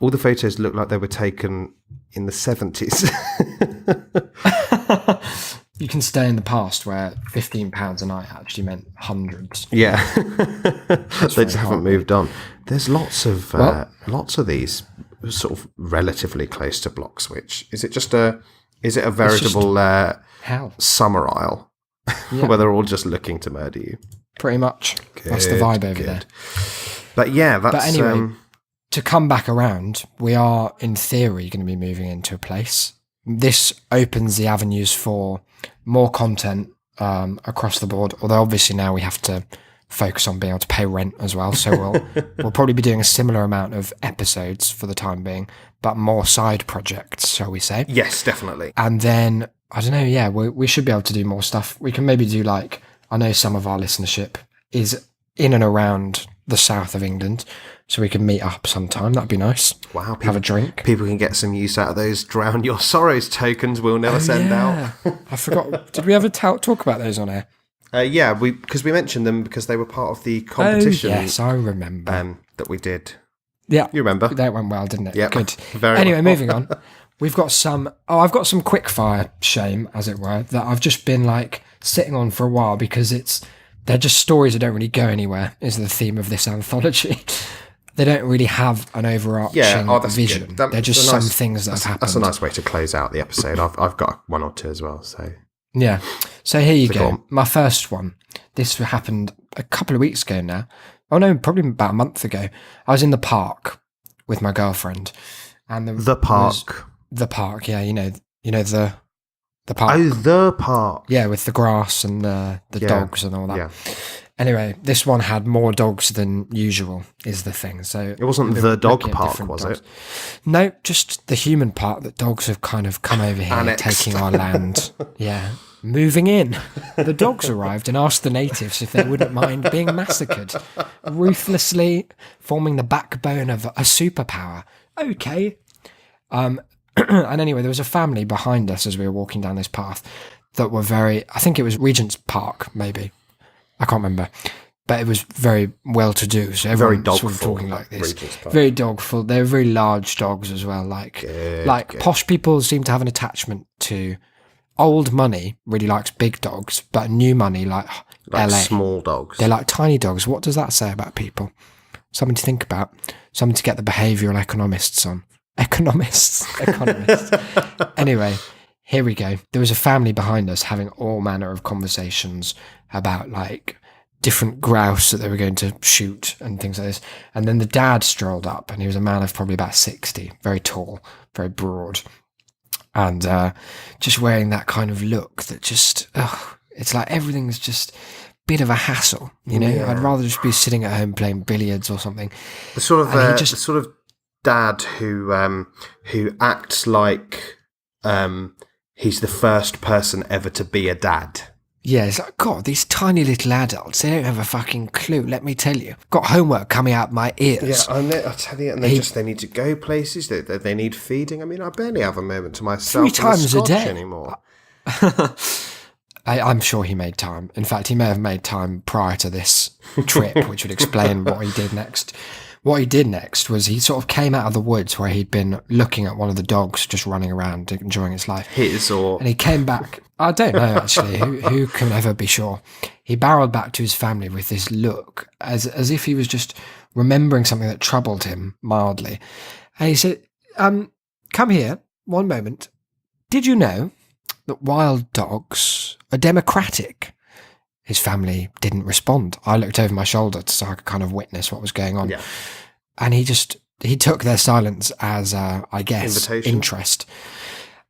All the photos look like they were taken in the 70s. You can stay in the past where £15 a night actually meant hundreds. Yeah, they just very haven't moved on. There's lots of these sort of relatively close to Bloxwich. Is it a veritable Hell. summer isle where they're all just looking to murder you? Pretty much. That's the vibe over there. But yeah, that's. But anyway, to come back around, we are in theory going to be moving into a place. This opens the avenues for more content across the board. Although obviously now we have to focus on being able to pay rent as well. So we'll probably be doing a similar amount of episodes for the time being, but more side projects, shall we say? Yes, definitely. And then I don't know. Yeah, we should be able to do more stuff. We can maybe do like, I know some of our listenership is in and around the south of England, so we can meet up sometime. That'd be nice. Wow, have a drink. People can get some use out of those drown your sorrows tokens we'll never send out. I forgot. Did we ever talk about those on air? Yeah, because we mentioned them because they were part of the competition. Oh, yes, I remember. That we did. Yeah, you remember? That went well, didn't it? Yeah, good. Very well. Moving on. We've got some. Oh, I've got some quickfire shame, as it were, that I've just been like sitting on for a while because they're just stories that don't really go anywhere. Is the theme of this anthology. They don't really have an overarching vision. They're just some things that have happened. That's a nice way to close out the episode. I've got one or two as well. So yeah. So here you go. My first one. This happened a couple of weeks ago now. Oh no, probably about a month ago. I was in the park with my girlfriend, and the park. The park, yeah. You know the park. Oh, the park. Yeah, with the grass and the dogs and all that. Yeah. Anyway, this one had more dogs than usual, is the thing. So it wasn't the dog park, was dogs. it? No, just the human part that dogs have kind of come over here, Annexed. taking our land. Yeah, moving in. The dogs arrived and asked the natives if they wouldn't mind being massacred, ruthlessly forming the backbone of a superpower. Okay. And anyway, there was a family behind us as we were walking down this path that were very, I think it was Regent's Park, maybe. I can't remember, but it was very well-to-do. So everyone was sort of talking like this. Very dogful. They're very large dogs as well. Good. Posh people seem to have an attachment to old money. Really likes big dogs, but new money like LA, small dogs. They like tiny dogs. What does that say about people? Something to think about. Something to get the behavioural economists on. Economists. Anyway. Here we go. There was a family behind us having all manner of conversations about like different grouse that they were going to shoot and things like this. And then the dad strolled up, and he was a man of probably about 60, very tall, very broad, and just wearing that kind of look that just, it's like everything's just a bit of a hassle, you know? Yeah. I'd rather just be sitting at home playing billiards or something. The sort of dad who acts like he's the first person ever to be a dad. Yeah, it's like, God, these tiny little adults, they don't have a fucking clue, let me tell you. Got homework coming out my ears. Yeah, I tell you, and they need to go places, they need feeding. I mean, I barely have a moment to myself 3 times a day anymore. I'm sure he made time. In fact, he may have made time prior to this trip, which would explain what he did next. What he did next was he sort of came out of the woods where he'd been looking at one of the dogs just running around, enjoying its life. And he came back. I don't know, actually. Who can ever be sure? He barreled back to his family with this look, as if he was just remembering something that troubled him mildly. And he said, come here, one moment. Did you know that wild dogs are democratic? His family didn't respond. I looked over my shoulder so I could kind of witness what was going on. Yeah. And he took their silence as, I guess, interest.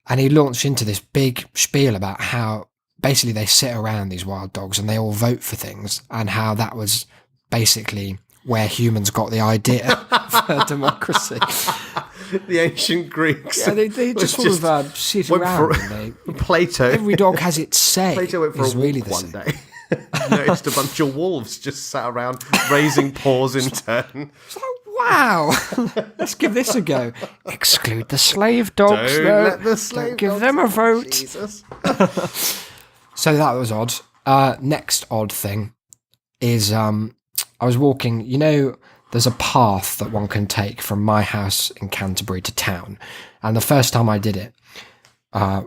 And he launched into this big spiel about how basically they sit around, these wild dogs, and they all vote for things, and how that was basically where humans got the idea for democracy. The ancient Greeks. Yeah, they just sort of sit went around. for- And Plato. every dog has its say. Plato went for is a really walk the one same. day. Noticed a bunch of wolves just sat around raising paws in turn. So, wow, let's give this a go. Exclude the slave dogs. Don't though. let the slave Don't give dogs them a in. vote. Jesus. So that was odd. Next odd thing is I was walking. You know, there's a path that one can take from my house in Canterbury to town, and the first time I did it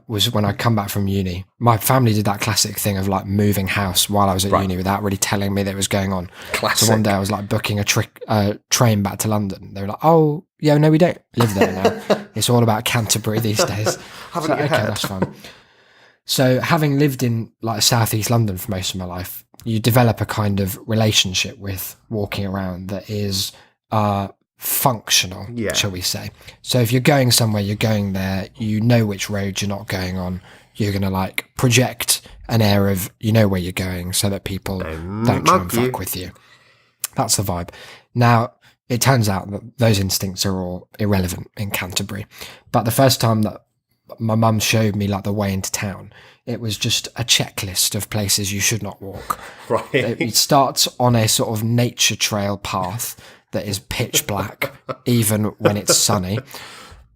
was when I come back from uni. My family did that classic thing of like moving house while I was at uni without really telling me that it was going on. Classic. So one day I was like booking a train back to London. They were like, "Oh, yeah, no, we don't live there now. It's all about Canterbury these days." Haven't So, you okay, heard? that's fine. So having lived in like southeast London for most of my life, you develop a kind of relationship with walking around that is functional, Yeah. shall we say. So if you're going somewhere, you're going there, you know which road you're not going on. You're going to like project an air of you know where you're going so that people don't try and mug you. fuck with you. That's the vibe. Now, it turns out that those instincts are all irrelevant in Canterbury. But the first time that my mum showed me like the way into town, it was just a checklist of places you should not walk. Right. It starts on a sort of nature trail path that is pitch black, even when it's sunny.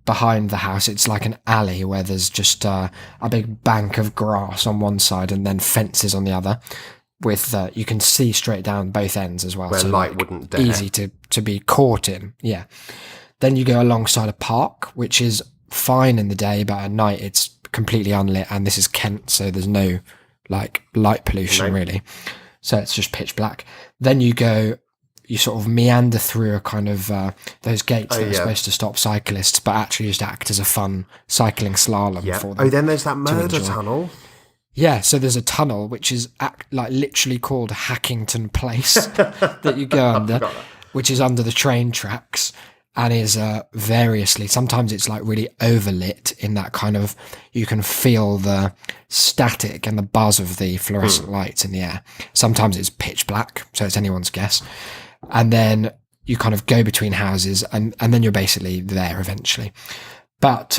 Behind the house, it's like an alley where there's just a big bank of grass on one side and then fences on the other. With you can see straight down both ends as well. Where so light like, wouldn't dare. easy to be caught in. Yeah. Then you go alongside a park, which is fine in the day, but at night it's completely unlit. And this is Kent, so there's no like light pollution really. So it's just pitch black. Then you sort of meander through a kind of those gates that are supposed to stop cyclists, but actually just act as a fun cycling slalom Yeah. for them. Oh, then there's that murder enjoy. tunnel. Yeah, so there's a tunnel which is like literally called Hackington Place that you go under, which is under the train tracks and is variously. Sometimes it's like really overlit in that kind of you can feel the static and the buzz of the fluorescent lights in the air. Sometimes it's pitch black, so it's anyone's guess. And then you kind of go between houses, and then you're basically there eventually. But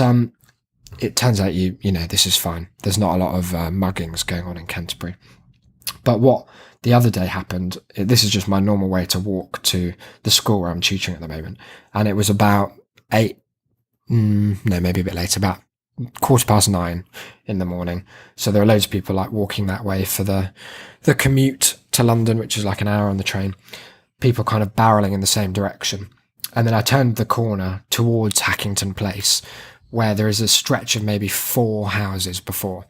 it turns out you know this is fine. There's not a lot of muggings going on in Canterbury. But what the other day happened, this is just my normal way to walk to the school where I'm tutoring at the moment, and it was about maybe a bit later, about 9:15 in the morning. So there are loads of people like walking that way for the commute to London, which is like an hour on the train. People kind of barreling in the same direction. And then I turned the corner towards Hackington Place, where there is a stretch of maybe 4 houses before.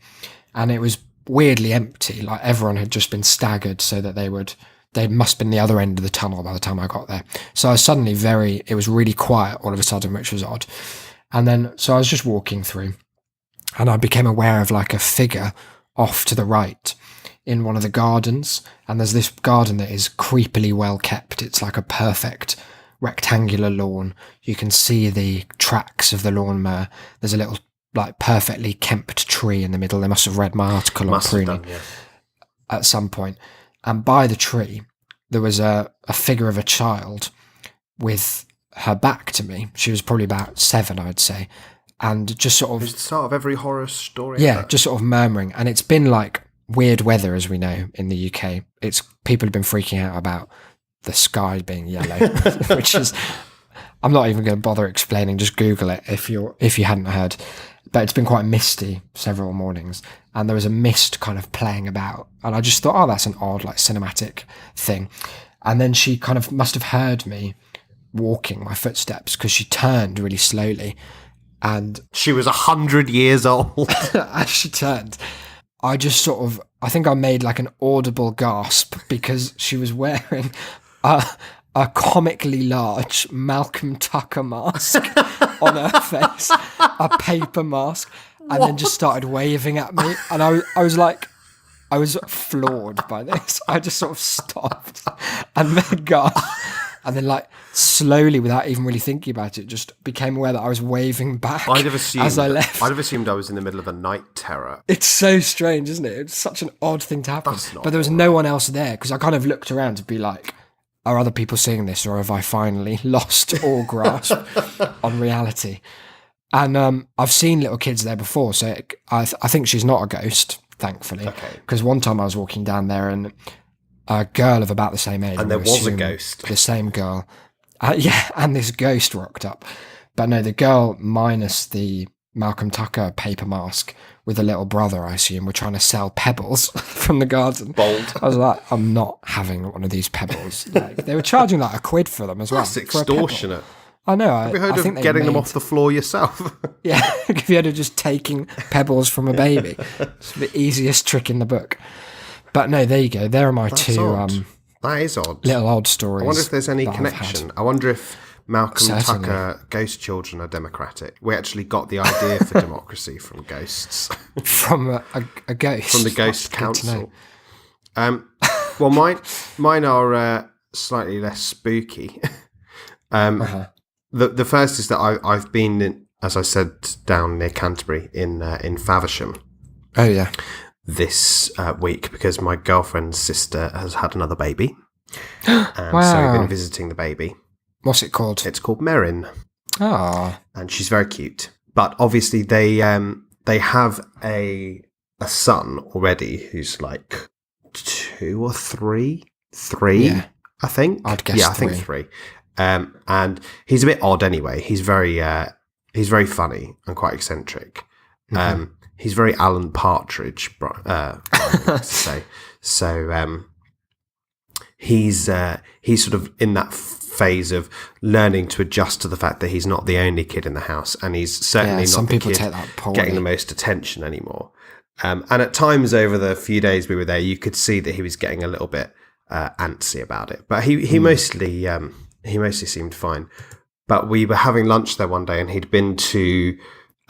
And it was weirdly empty, like everyone had just been staggered so that they must have been the other end of the tunnel by the time I got there. So I was suddenly it was really quiet all of a sudden, which was odd. And then, so I was just walking through and I became aware of like a figure off to the right in one of the gardens. And there's this garden that is creepily well kept. It's like a perfect rectangular lawn. You can see the tracks of the lawnmower. There's a little like perfectly kempt tree in the middle. They must have read my article on pruning at some point. And by the tree, there was a figure of a child with her back to me. She was probably about 7, I'd say. And just sort It's of, the start of every horror story. yeah, just sort of murmuring. And it's been like weird weather, as we know, in the UK. People have been freaking out about the sky being yellow, which is, I'm not even going to bother explaining. Just Google it if you hadn't heard. But it's been quite misty several mornings, and there was a mist kind of playing about, and I just thought, oh, that's an odd like cinematic thing. And then she kind of must have heard me walking my footsteps because she turned really slowly, and She was 100 years old. as she turned, I just sort of, I think I made like an audible gasp because she was wearing a comically large Malcolm Tucker mask on her face, a paper mask, and then just started waving at me. And I was like, I was floored by this. I just sort of stopped and made gasp. And then, like, slowly, without even really thinking about it, just became aware that I was waving back I'd have assumed, as I left. I'd have assumed I was in the middle of a night terror. It's so strange, isn't it? It's such an odd thing to happen. That's not But there was no one else there because I kind of looked around to be like, are other people seeing this, or have I finally lost all grasp on reality? And I've seen little kids there before, so I think she's not a ghost, thankfully. Okay. Because one time I was walking down there and a girl of about the same age, And there we was a assume ghost. the same girl, yeah, and this ghost rocked up. But no, the girl minus the Malcolm Tucker paper mask with a little brother, I assume, were trying to sell pebbles from the garden. Bold. I was like, I'm not having one of these pebbles. Like, they were charging like £1 for them as well. That's for a pebble. extortionate. I know. Have you heard I of think they getting them made- off the floor yourself? Yeah, if you had of just taking pebbles from a baby. It's the easiest trick in the book. But no, there you go. There are my That's two odd. That is odd. little odd stories. I wonder if there's any that I've had. connection. I wonder if Malcolm Certainly. Tucker ghost children are democratic. We actually got the idea for democracy from ghosts, From a ghost. from the Ghost That's good to know. Council. Well, mine are slightly less spooky. The first is that I've been in, as I said, down near Canterbury in Faversham Oh, yeah. this week because my girlfriend's sister has had another baby, and so we've Wow. been visiting the baby. What's it called? It's called Merrin, Oh, and she's very cute. But obviously, they have a son already who's like 2 or 3, Yeah. I think. I'd guess yeah, I think 3. And he's a bit odd anyway. He's very funny and quite eccentric. He's very Alan Partridge, to say. So he's sort of in that phase of learning to adjust to the fact that he's not the only kid in the house, and he's certainly yeah. Some not the people kid take that poorly. getting the most attention anymore. And at times over the few days we were there, you could see that he was getting a little bit antsy about it. But he mostly seemed fine. But we were having lunch there one day, and he'd been to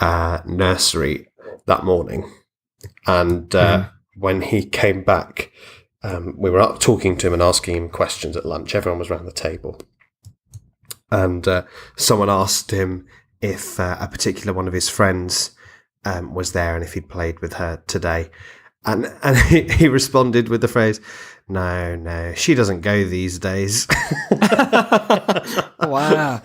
nursery that morning. And when he came back, we were up talking to him and asking him questions at lunch. Everyone was around the table. And someone asked him if a particular one of his friends was there and if he'd played with her today. And he responded with the phrase, no, she doesn't go these days. Wow.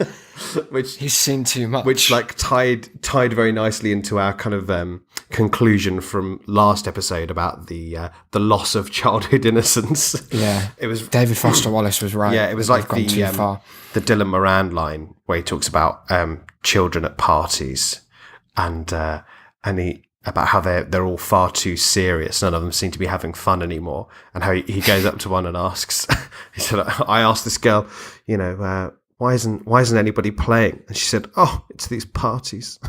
Which He's seen too much. which like tied very nicely into our kind of conclusion from last episode about the loss of childhood innocence. Yeah. It was David Foster Wallace was right. yeah, it was They've like gone too far. the Dylan Moran line where he talks about children at parties and he about how they're all far too serious. None of them seem to be having fun anymore. And how he goes up to one and asks, he said, I asked this girl, why isn't anybody playing? And she said, oh, it's these parties.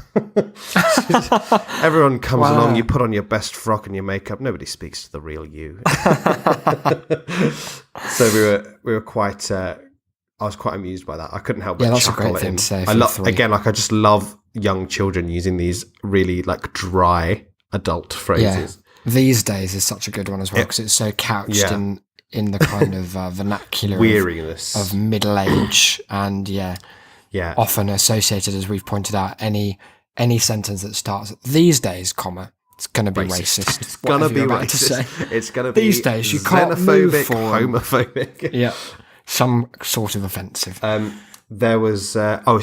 Everyone comes Wow. along, you put on your best frock and your makeup. Nobody speaks to the real you. So we were quite, I was quite amused by that. I couldn't help but Yeah, that's a chuckle great at thing him. to say I for love, three. again, like I just love young children using these really like dry adult phrases. These days is such a good one as well because it's so couched Yeah. in the kind of vernacular Weariness. of middle age and yeah. often associated, as we've pointed out, any sentence that starts these days, comma, it's going to be racist. It's gonna whatever be you're about to racist. say. It's gonna be These days you can't move xenophobic, forward. homophobic. Yeah, some sort of offensive. There was.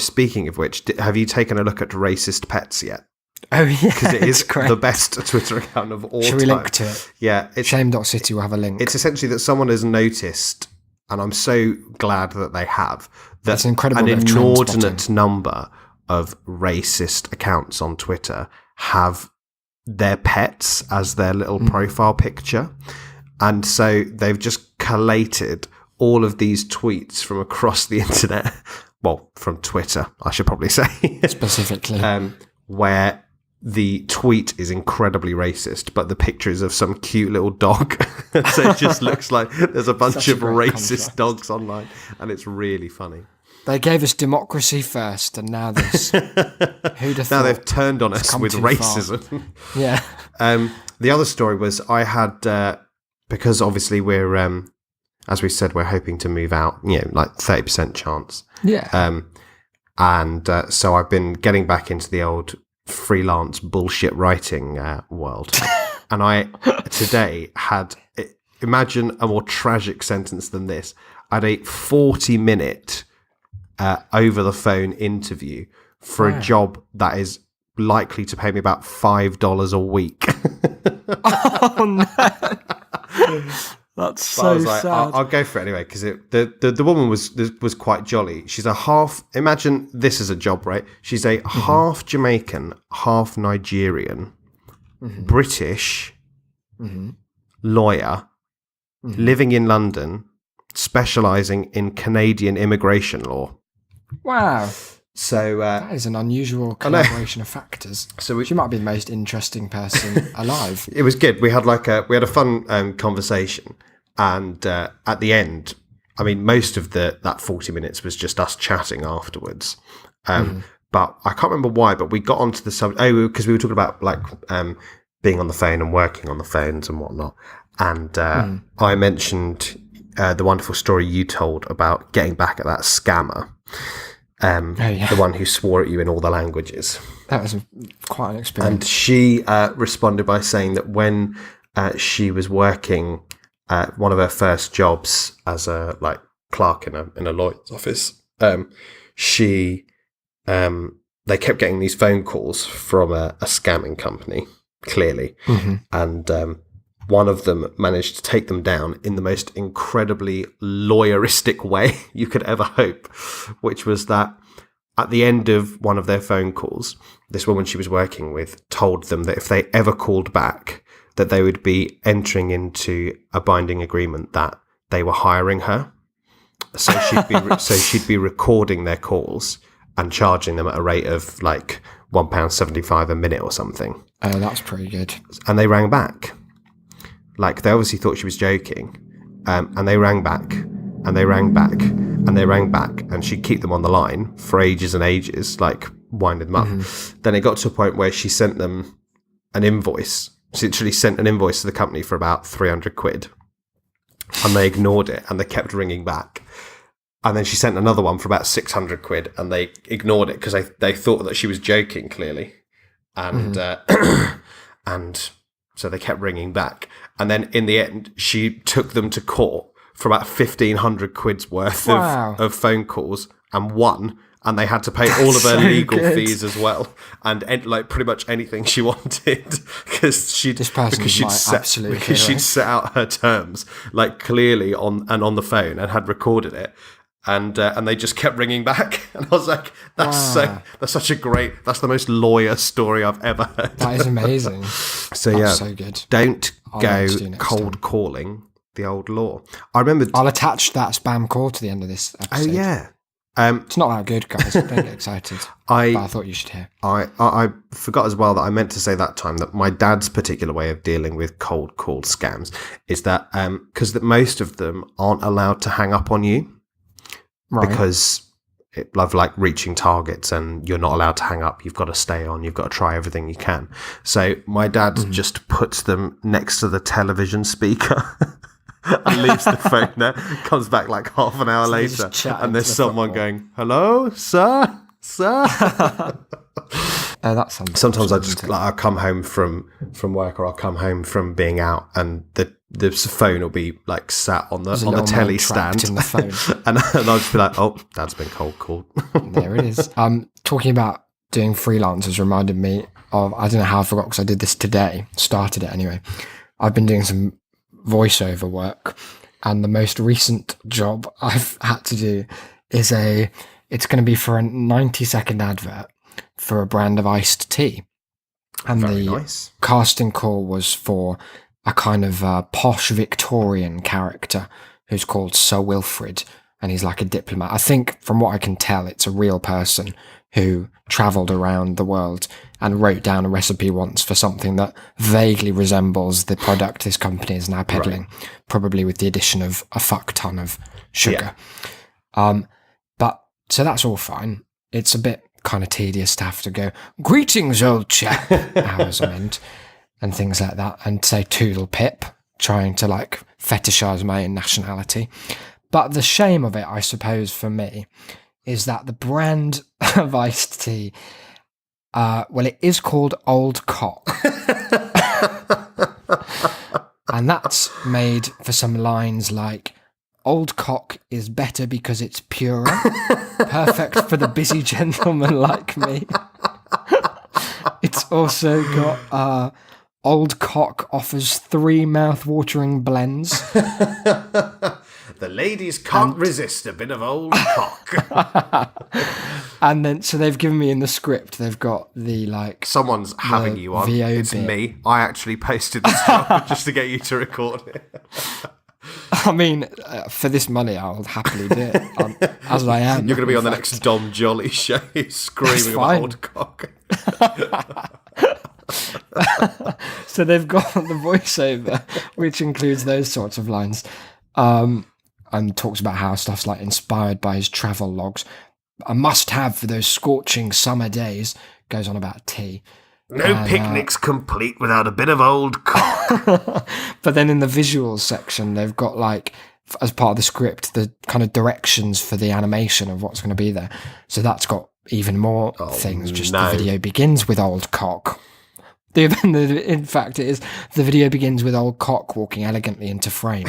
Speaking of which, have you taken a look at Racist Pets yet? Oh yeah, Because it is it's great. the best Twitter account of all Should time. we link to it? Yeah, it's Shame.city will have a link. it's essentially that someone has noticed, and I'm so glad that they have, that It's an incredible an bit of trend inordinate spotting. number of racist accounts on Twitter have their pets as their little profile picture. And so they've just collated all of these tweets from across the internet, well, from Twitter, I should probably say, specifically. where the tweet is incredibly racist, but the picture is of some cute little dog. So it just looks like there's a bunch Such a of great racist contrast. dogs online, and it's really funny. They gave us democracy first, and now this. Who'd have Now thought? they've turned on us come with too far. racism. Yeah. The other story was I had, because obviously we're as we said, we're hoping to move out, like 30% chance. Yeah. So I've been getting back into the old freelance bullshit writing world. And I today had, imagine a more tragic sentence than this. I had a 40-minute over the phone interview for a job that is likely to pay me about $5 a week. Oh no. That's so I was like, sad. I'll go for it anyway, because the woman was quite jolly. She's a half. Imagine this is a job, right? She's a half Jamaican, half Nigerian, British lawyer, living in London, specialising in Canadian immigration law. Wow. So That is an unusual collaboration of factors. So She might be the most interesting person alive. it was good. We had a fun conversation, and at the end, I mean, most of that 40 minutes was just us chatting afterwards. But I can't remember why. But we got onto the subject because we were talking about being on the phone and working on the phones and whatnot. And I mentioned the wonderful story you told about getting back at that scammer. The one who swore at you in all the languages. That was quite an And experience. she responded by saying that when she was working one of her first jobs as a clerk in a lawyer's office, they kept getting these phone calls from a scamming company, clearly, and one of them managed to take them down in the most incredibly lawyeristic way you could ever hope, which was that at the end of one of their phone calls, this woman she was working with told them that if they ever called back, that they would be entering into a binding agreement that they were hiring her. So she'd be recording their calls and charging them at a rate of £1.75 a minute or something. Oh, that's pretty good. And they rang back. They obviously thought she was joking. And they rang back, and they rang back, and they rang back, and she'd keep them on the line for ages and ages, winding them up. Then it got to a point where she sent them an invoice. She literally sent an invoice to the company for about 300 quid. And they ignored it, and they kept ringing back. And then she sent another one for about 600 quid, and they ignored it because they thought that she was joking, clearly. And and so they kept ringing back. And then in the end, she took them to court for about 1,500 quid's worth of phone calls and won. And they had to pay all of her legal fees as well, and pretty much anything she wanted because she'd set out her terms clearly on the phone and had recorded it, and they just kept ringing back, and I was like, that's the most lawyer story I've ever heard. That is amazing. So That's so good. Don't I'll go next do next cold time. calling the old law. I remember. I'll attach that spam call to the end of this episode. Oh yeah. It's not that good, guys. Don't get excited. But I thought you should hear. I forgot as well that I meant to say that time that my dad's particular way of dealing with cold call scams is that because most of them aren't allowed to hang up on you, Right. because of reaching targets, and you're not allowed to hang up. You've got to stay on. You've got to try everything you can. So my dad just puts them next to the television speaker. And leaves the phone there, comes back half an hour they're just later, chatting and there's to the someone football. going, "Hello, sir." That sounds. Sometimes I just I'll come home from work, or I'll come home from being out, and the phone will be sat on the little telly man trapped stand in the phone. and I'll just be like, "Oh, Dad's been cold called." There it is. Talking about doing freelancers reminded me of, I don't know how I forgot because I did this today, started it anyway. I've been doing some voiceover work, and the most recent job I've had to do is it's going to be for a 90-second advert for a brand of iced tea. And Very the nice. casting call was for a kind of posh Victorian character who's called Sir Wilfrid, and he's like a diplomat. I think, from what I can tell, it's a real person who travelled around the world and wrote down a recipe once for something that vaguely resembles the product this company is now peddling, probably with the addition of a fuck ton of sugar. But so that's all fine. It's a bit kind of tedious to have to go, "Greetings, old chap," hours on end, and things like that, and say "Toodle pip," trying to like fetishize my own nationality. But the shame of it, I suppose, for me, is that the brand of iced tea, well, it is called Old Cock. And that's made for some lines like, Old Cock is better because it's purer, perfect for the busy gentleman like me. It's also got Old Cock offers 3 mouth-watering blends. The ladies can't resist a bit of Old Cock. And then, so they've given me in the script, they've got the like... Someone's having you on. VO It's bit. me. I actually posted this job just to get you to record it. I mean, for this money, I'll happily do it, as I am. You're going to be on the in next fact. Dom Jolly show screaming about fine. Old Cock. So they've got the voiceover, which includes those sorts of lines, and talks about how stuff's like inspired by his travel logs. A must-have for those scorching summer days. Goes on about tea. No picnic's complete without a bit of Old Cock. But then in the visuals section, they've got like, as part of the script, the kind of directions for the animation of what's going to be there. So that's got even more things. Just no. the video begins with Old Cock. In fact, it is the video begins with Old Cock walking elegantly into frame.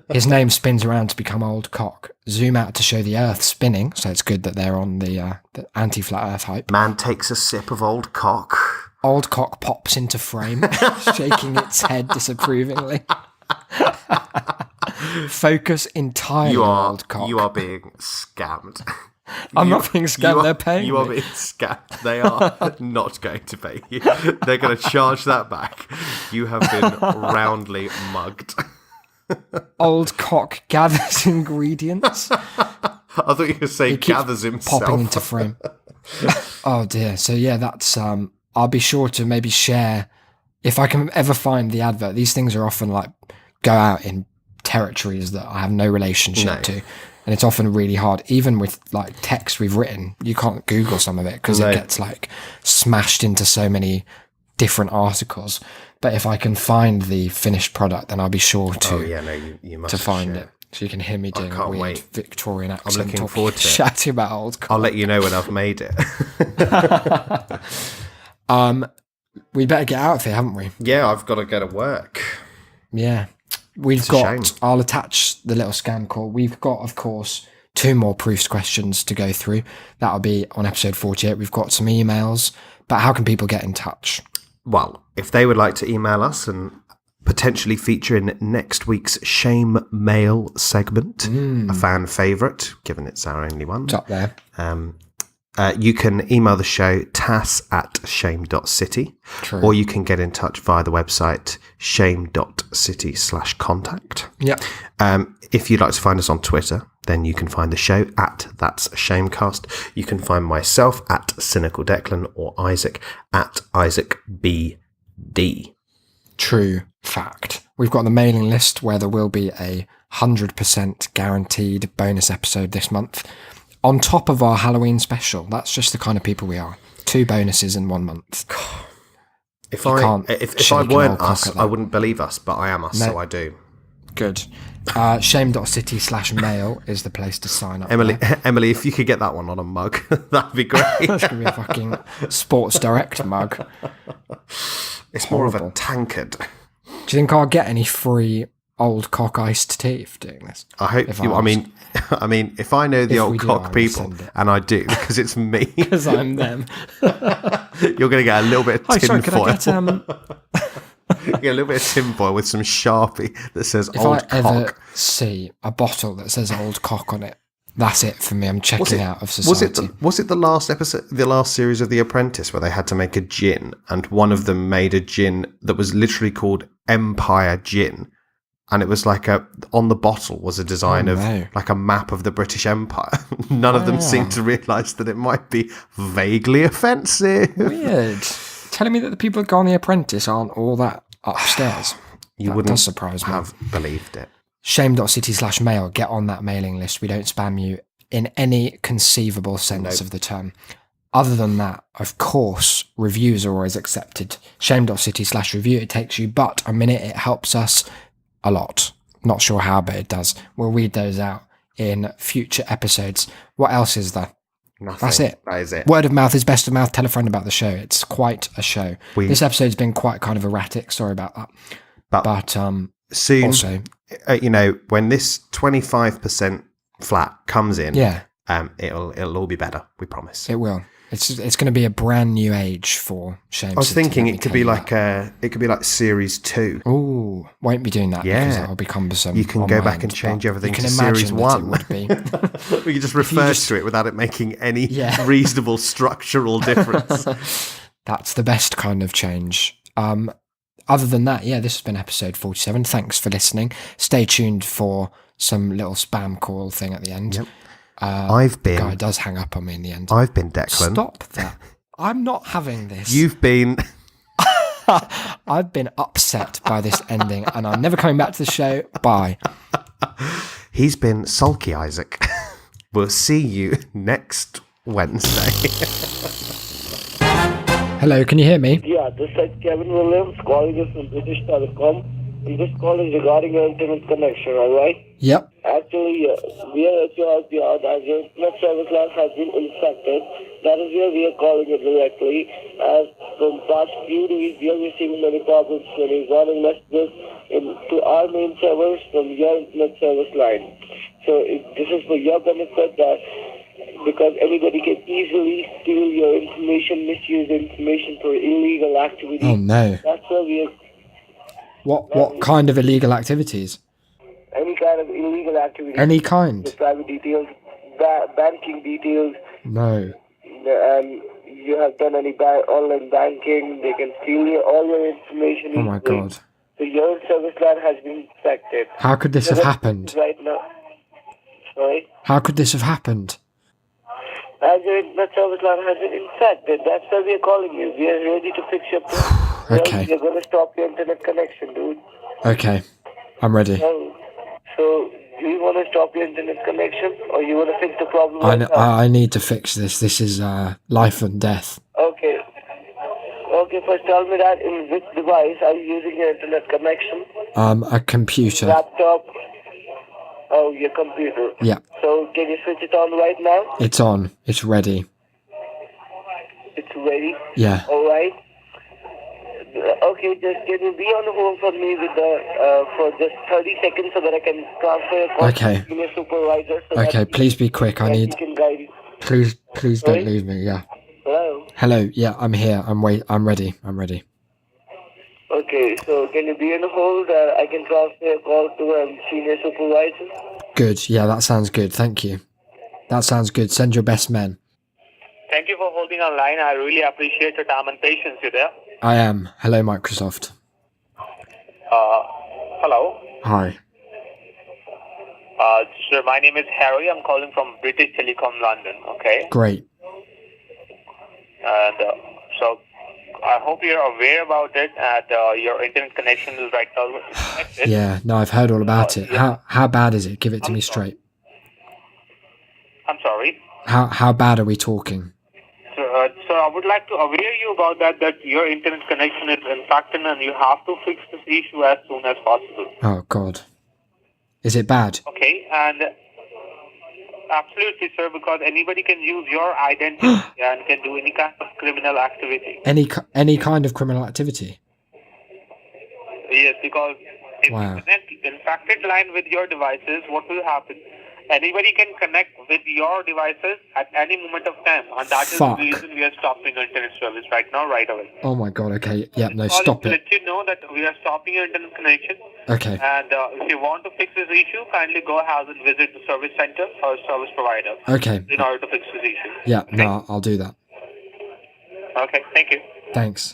His name spins around to become Old Cock. Zoom out to show the Earth spinning. So it's good that they're on the anti-flat Earth hype. Man takes a sip of Old Cock. Old Cock pops into frame, shaking its head disapprovingly. Focus entirely on Old Cock. You are being scammed. I'm not being scammed, they're paying You are me. being scammed. They are not going to pay you. They're going to charge that back. You have been roundly mugged. Old Cock gathers ingredients, I thought you were going to say It keeps gathers himself. popping into frame. Oh dear. So yeah, that's I'll be sure to maybe share if I can ever find the advert. These things are often like go out in territories that I have no relationship to. And it's often really hard, even with like text we've written, you can't Google some of it because No. it gets like smashed into so many different articles. But if I can find the finished product, then I'll be sure to Oh yeah, no, you must find share. it. So you can hear me doing a can't weird wait. Victorian accent. looking talking- forward to it. Chatting about Old Cock. I'll let you know when I've made it. We better get out of here, haven't we? Yeah, I've got to go to work. Yeah. We've a got, shame. I'll attach the little scam call. We've got, of course, 2 more proofs questions to go through. That'll be on episode 48. We've got some emails, but how can people get in touch? Well, if they would like to email us and potentially feature in next week's Shame Mail segment, a fan favourite, given it's our only one, It's up there. you can email the show tass@shame.city, True. or you can get in touch via the website shame.city/contact. Yep. If you'd like to find us on Twitter, then you can find the show at That's Shamecast. You can find myself at Cynical Declan or Isaac at Isaac BD. True fact. We've got the mailing list where there will be a 100% guaranteed bonus episode this month. On top of our Halloween special. That's just the kind of people we are. 2 bonuses in 1 month. If can't I shake an weren't old cock us, at I that. wouldn't believe us, but I am us, so I do. Good. Shame.city/mail is the place to sign up. Emily, there. Emily, if you could get that one on a mug, that'd be great. That's going to be a fucking Sports Direct mug. It's more of a Horrible. tankard. Do you think I'll get any free Old Cock iced tea for doing this? I hope If you. I I mean, if I know the If old we do, cock I will people, send it. and I do because it's me, Because I'm them. you're going to get a little bit of Oh, sorry, could I tinfoil. get Get a little bit of tinfoil with some Sharpie that says if old I ever cock. see a bottle that says Old Cock on it, that's it for me. I'm checking out of Was society. it the last episode, the last series of The Apprentice, where they had to make a gin, and one of them made a gin that was literally called Empire Gin, and it was like on the bottle was a design of no. like a map of the British Empire. None of them seemed to realise that it might be vaguely offensive. Weird. Telling me that the people that go on The Apprentice aren't all that upstairs. You That wouldn't does surprise me. have believed it. Shame.city/mail. Get on that mailing list. We don't spam you in any conceivable sense of the term. Other than that, of course, reviews are always accepted. Shame.city/review, it takes you but a minute. It helps us a lot. Not sure how, but it does. We'll read those out in future episodes. What else is there? Nothing. That's it. That is it. Word of mouth is best of mouth. Tell a friend about the show. It's quite a show. This episode's been quite kind of erratic. Sorry about that. But soon, also, when this 25% flat comes in, yeah, it'll all be better. We promise. it will. It's going to be a brand new age for Shame. I was City, thinking let me it could tell be you like that. it could be like series 2. Ooh, won't be doing that because Yeah. that'll be cumbersome. You can on go my back end, and change but everything you can to series imagine 1. that it would be. We can just refer to it without it making any Yeah. reasonable structural difference. That's the best kind of change. Other than that, yeah, this has been episode 47. Thanks for listening. Stay tuned for some little spam call thing at the end. Yep. The guy does hang up on me in the end. I've been Declan. Stop that. I'm not having this. You've been. I've been upset by this ending and I'm never coming back to the show. Bye. He's been Sulky Isaac. We'll see you next Wednesday. Hello, can you hear me? Yeah, this is Kevin Williams calling you from British Telecom. And this call is regarding your internet connection, alright? Yep. Actually, we are at your yard as your internet service line has been infected. That is where we are calling you directly. As from past few days, we are receiving many problems when you're running messages to our main servers from your internet service line. So this is for your benefit that because anybody can easily steal your information, misuse the information for illegal activity. Oh no. That's where we are. What kind of illegal activities? Any kind of illegal activity. Any kind? The private details, banking details, No. and you have done any online banking, they can steal all your information. Oh my easily. god. So your service line has been infected. How could this have happened? Right now. Sorry? How could this have happened? As your internet service line has been infected, that's why we are calling you. We are ready to fix your problem. Okay. We are going to stop your internet connection, dude. Okay. I'm ready. So, do you want to stop your internet connection, or you want to fix the problem? I need to fix this. This is life and death. Okay. Okay, first tell me that in which device are you using your internet connection? A computer. Laptop? Oh, your computer. Yeah. So, can you switch it on right now? It's on. It's ready. It's ready? Yeah. Alright. Okay, just can you be on the hold for me with for just 30 seconds so that I can transfer your call Okay. to your supervisor? So Okay, that please be quick. I he need. can guide you. Please Sorry? don't leave me. Yeah. Hello? Hello. Yeah, I'm here. I'm ready. I'm ready. Okay, so can you be on the hold? I can transfer your call to a senior supervisor. Good. Yeah, that sounds good. Thank you. That sounds good. Send your best men. Thank you for holding on line. I really appreciate your time and patience. You there? I am. Hello, Microsoft. Hello. Hi. Sir, my name is Harry. I'm calling from British Telecom London. Okay. Great. And so I hope you're aware about it. And your internet connection is right now disconnected. Yeah. No, I've heard all about it. How bad is it? Give it to me straight. I'm sorry. How bad are we talking? So I would like to aware you about that your internet connection is infected and you have to fix this issue as soon as possible. Oh God. Is it bad? Okay, and absolutely, sir, because anybody can use your identity and can do any kind of criminal activity. Any kind of criminal activity? Yes, because if Wow. you connect infected line with your devices, what will happen? Anybody can connect with your devices at any moment of time, and that is Fuck. the reason we are stopping internet service right now, right away. Oh my God. Okay. Yeah. No. Call Stop to it. let you know that we are stopping your internet connection. Okay. And if you want to fix this issue, kindly go ahead and visit the service center or service provider Okay. in order to fix this issue. Yeah. No. I'll do that. Okay, thank you. Thanks.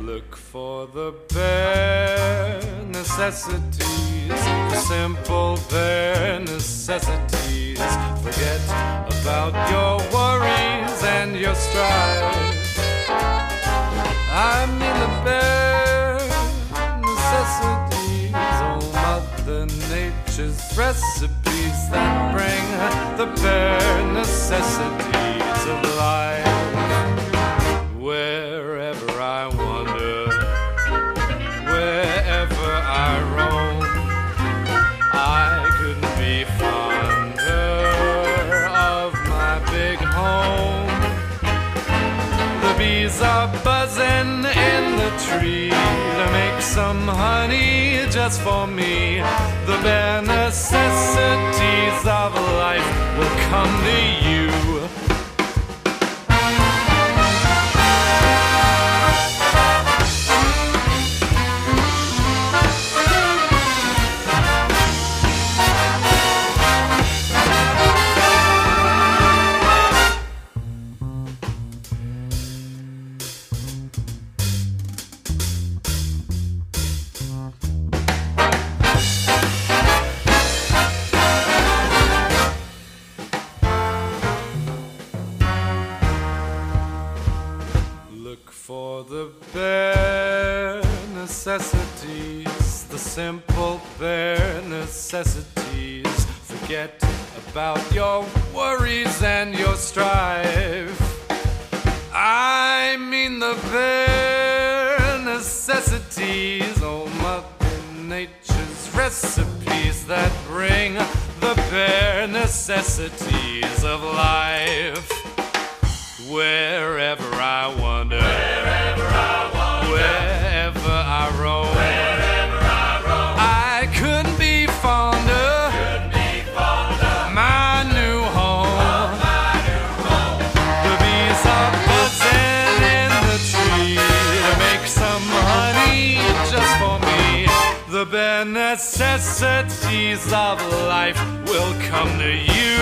Look for the bare necessities, the simple bare necessities. Forget about your worries. and your strife. I mean the bare necessities, oh Mother Nature's recipes that bring the bare necessities of life. Wherever I wander, wherever I roam, I couldn't be fonder of my big home. The bees are buzzing in the tree to make some honey just for me. The bare necessities of life will come to you. For the bare necessities, the simple bare necessities. Forget about your worries and your strife. I mean the bare necessities, oh Mother Nature's recipes that bring the bare necessities of life. Wherever I wander, wherever I roam, I couldn't be fonder, my new home. The bees are buzzing in the tree to make some honey just for me. The bare necessities of life will come to you.